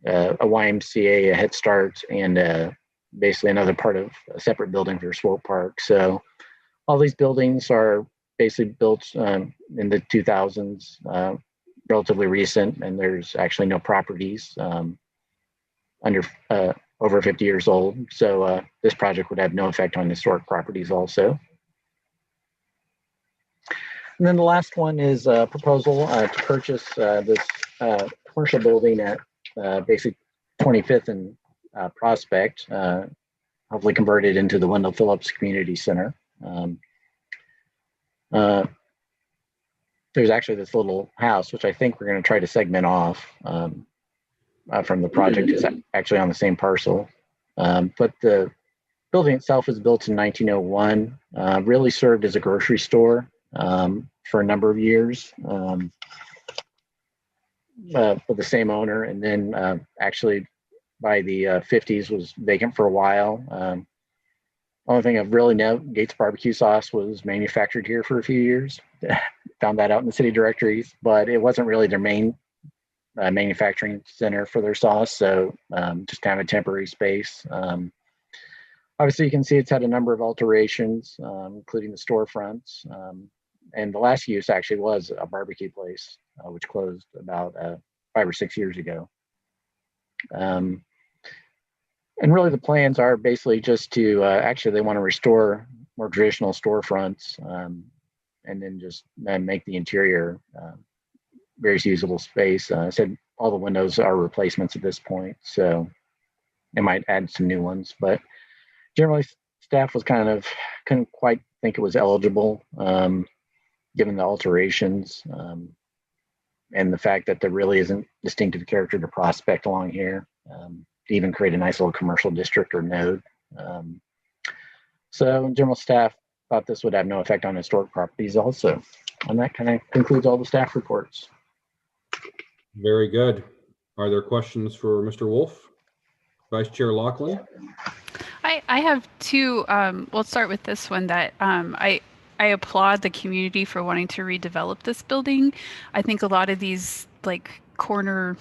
F: YMCA, a Head Start, and basically another part of a separate building for Swope Park. So all these buildings are basically built in the 2000s, relatively recent, and there's actually no properties under over 50 years old. So this project would have no effect on historic properties also. And then the last one is a proposal to purchase this commercial building at basically 25th and Prospect, hopefully converted into the Wendell Phillips Community Center. There's actually this little house, which I think we're going to try to segment off from the project. It's actually on the same parcel. But the building itself was built in 1901, really served as a grocery store for a number of years with the same owner. And then actually by the 50s was vacant for a while. Only thing I've really known, Gates barbecue sauce was manufactured here for a few years. Found that out in the city directories, but it wasn't really their main manufacturing center for their sauce. So just kind of a temporary space. Obviously, you can see it's had a number of alterations, including the storefronts. And the last use actually was a barbecue place, which closed about 5 or 6 years ago. And really the plans are basically just to, actually they want to restore more traditional storefronts and then just make the interior very usable space. I said all the windows are replacements at this point, so they might add some new ones, but generally staff was couldn't quite think it was eligible given the alterations. and the fact that there really isn't distinctive character to Prospect along here, to even create a nice little commercial district or node. So general staff thought this would have no effect on historic properties also. And that kind of concludes all the staff reports.
C: Very good. Are there questions for Mr. Wolf? Vice Chair Lachlan?
G: I have two. We'll start with this one that I applaud the community for wanting to redevelop this building. I think a lot of these like corner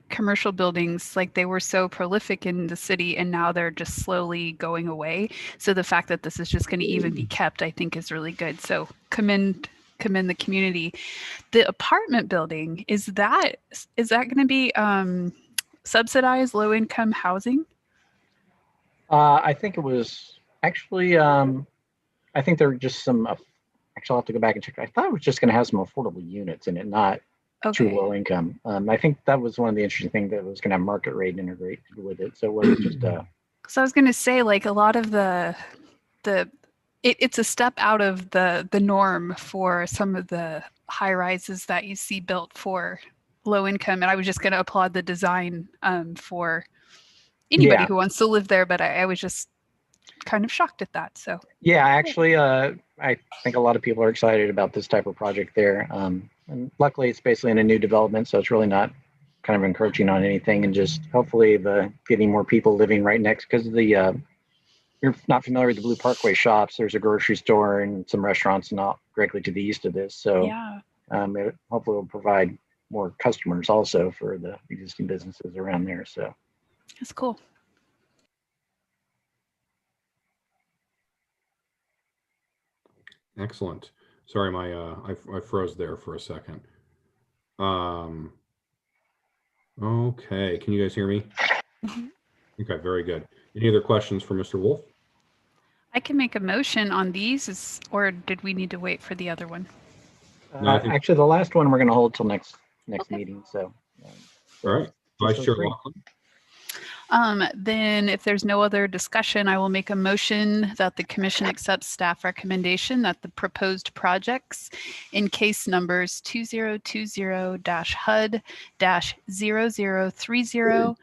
G: commercial buildings, like they were so prolific in the city and now they're just slowly going away. So the fact that this is just going to even be kept, I think is really good. So commend the community. The apartment building, is that going to be subsidized low income housing?
F: I think it was actually, I think there were just some, actually I'll have to go back and check. I thought it was just going to have some affordable units in it, not true low income. I think that was one of the interesting things, that it was going to have market rate integrated with it. So it wasn't just
G: So I was going to say, like, a lot of it's a step out of the norm for some of the high rises that you see built for low income. And I was just going to applaud the design for anybody who wants to live there, but I was just kind of shocked at that. So
F: yeah, actually, I think a lot of people are excited about this type of project there. And luckily, it's basically in a new development, so it's really not kind of encroaching on anything, and just hopefully getting more people living right next, because you're not familiar with the Blue Parkway shops. There's a grocery store and some restaurants not directly to the east of this. So
G: yeah,
F: it hopefully will provide more customers also for the existing businesses around there. So
G: that's cool.
C: Excellent. Sorry, I froze there for a second. Okay, can you guys hear me?
G: Mm-hmm.
C: Okay, very good. Any other questions for Mr. Wolf?
G: I can make a motion on these, or did we need to wait for the other one?
C: No, I think
F: actually, the last one we're going to hold till next meeting. So,
C: all right, Vice Chair Lachlan.
G: Then if there's no other discussion, I will make a motion that the commission accepts staff recommendation that the proposed projects in case numbers 2020-HUD-0030,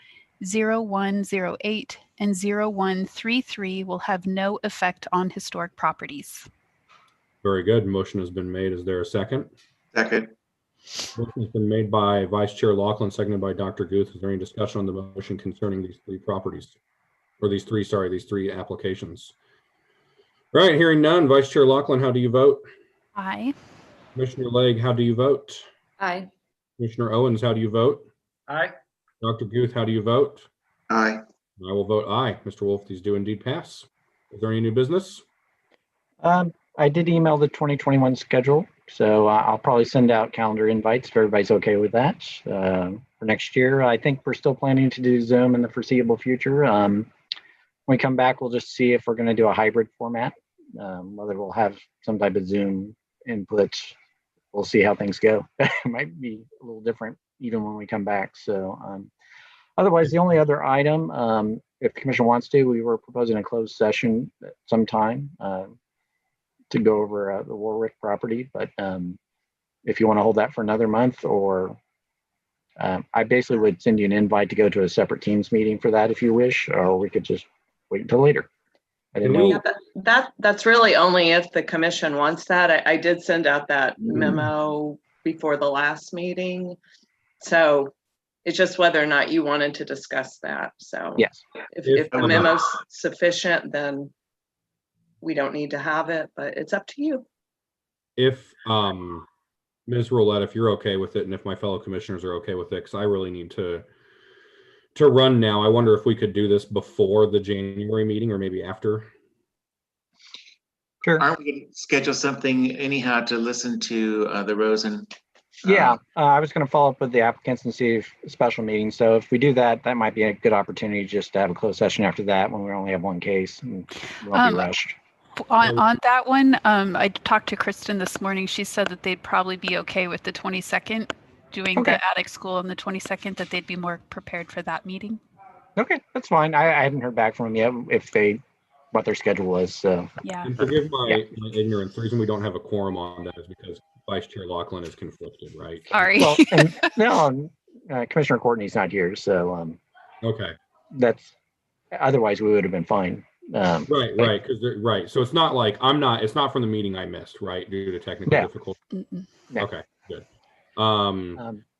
G: 0108, and 0133 will have no effect on historic properties.
C: Very good. Motion has been made. Is there a second?
E: Second.
C: Motion has been made by Vice Chair Lachlan, seconded by Dr. Guth. Is there any discussion on the motion concerning these three properties? Or these three applications? All right, hearing none. Vice Chair Lachlan, how do you vote?
G: Aye.
C: Commissioner Legge, how do you vote?
M: Aye.
C: Commissioner Owens, how do you vote?
D: Aye.
C: Dr. Guth, how do you vote?
E: Aye.
C: I will vote aye. Mr. Wolf, these do indeed pass. Is there any new business?
F: I did email the 2021 schedule, so I'll probably send out calendar invites if everybody's okay with that for next year. I think we're still planning to do Zoom in the foreseeable future. When we come back, we'll just see if we're going to do a hybrid format, whether we'll have some type of Zoom input. We'll see how things go. It might be a little different even when we come back. So otherwise, the only other item, if the commission wants to, we were proposing a closed session at some time to go over the Warwick property, but if you want to hold that for another month, or I basically would send you an invite to go to a separate Teams meeting for that if you wish, or we could just wait until later. I didn't know.
M: That's really only if the commission wants that. I did send out that memo before the last meeting, so it's just whether or not you wanted to discuss that. So
F: yes,
M: if the memo's sufficient, then we don't need to have it, but it's up to you.
C: If Ms. Roulette, if you're okay with it, and if my fellow commissioners are okay with it, because I really need to run now. I wonder if we could do this before the January meeting or maybe after.
F: Sure.
E: Aren't we going to schedule something anyhow to listen to the Rosen?
F: Yeah, I was going to follow up with the applicants and see if a special meeting. So if we do that, that might be a good opportunity just to have a closed session after that when we only have one case and we won't be rushed.
G: On that one, I talked to Kristen this morning. She said that they'd probably be okay with the 22nd, doing the attic school on the 22nd, that they'd be more prepared for that meeting.
F: Okay, that's fine. I hadn't heard back from them yet what their schedule was. So
G: yeah.
C: And forgive my ignorance. The reason we don't have a quorum on that is because Vice Chair Lachlan is conflicted, right?
G: Sorry.
F: Well, and no, Commissioner Courtney's not here, so
C: Okay.
F: that's, otherwise we would have been fine.
C: Right. Right. So it's not like it's not from the meeting I missed, right? Due to technical
F: No.
C: difficulty.
F: No.
C: Okay, good.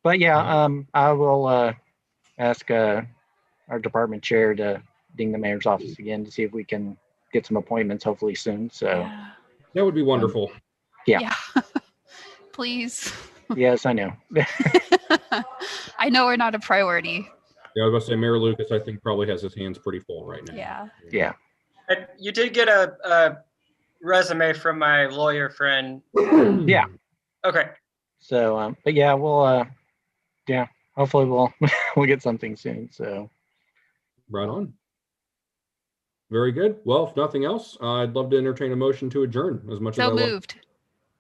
F: But yeah, I will ask our department chair to ding the mayor's office again to see if we can get some appointments hopefully soon. So
C: that would be wonderful.
F: Yeah.
G: Please.
F: Yes, I know.
G: I know we're not a priority.
C: Yeah, I was about to say Mayor Lucas, I think probably has his hands pretty full right now.
G: Yeah.
F: Yeah.
D: And you did get a resume from my lawyer friend.
F: Yeah.
D: Okay.
F: So, but yeah, we'll, yeah, hopefully we'll get something soon. So.
C: Right on. Very good. Well, if nothing else, I'd love to entertain a motion to adjourn as much as I
G: So
C: love
G: moved.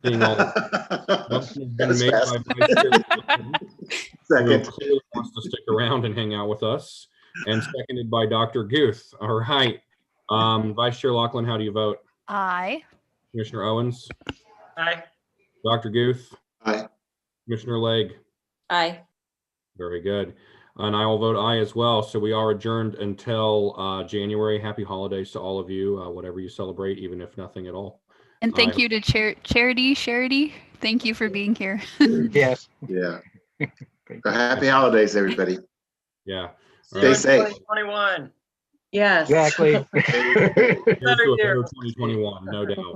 C: seeing all the motion has been
E: That's
C: made
E: fast.
C: by Vice Chair Lachlan, who
E: Second.
C: clearly wants to stick around and hang out with us, and seconded by Dr. Guth. All right. Vice Chair Lachlan, how do you vote?
G: Aye.
C: Commissioner Owens?
D: Aye.
C: Dr. Guth?
E: Aye.
C: Commissioner Legg?
A: Aye.
C: Very good. And I will vote aye as well. So we are adjourned until January. Happy holidays to all of you, whatever you celebrate, even if nothing at all.
G: And thank you to Charity. Thank you for being here.
F: Yes.
E: Yeah. Happy holidays, everybody.
C: Yeah.
E: Stay safe.
D: 2021.
M: Yes.
F: Exactly.
C: Here's to a better 2021, no doubt.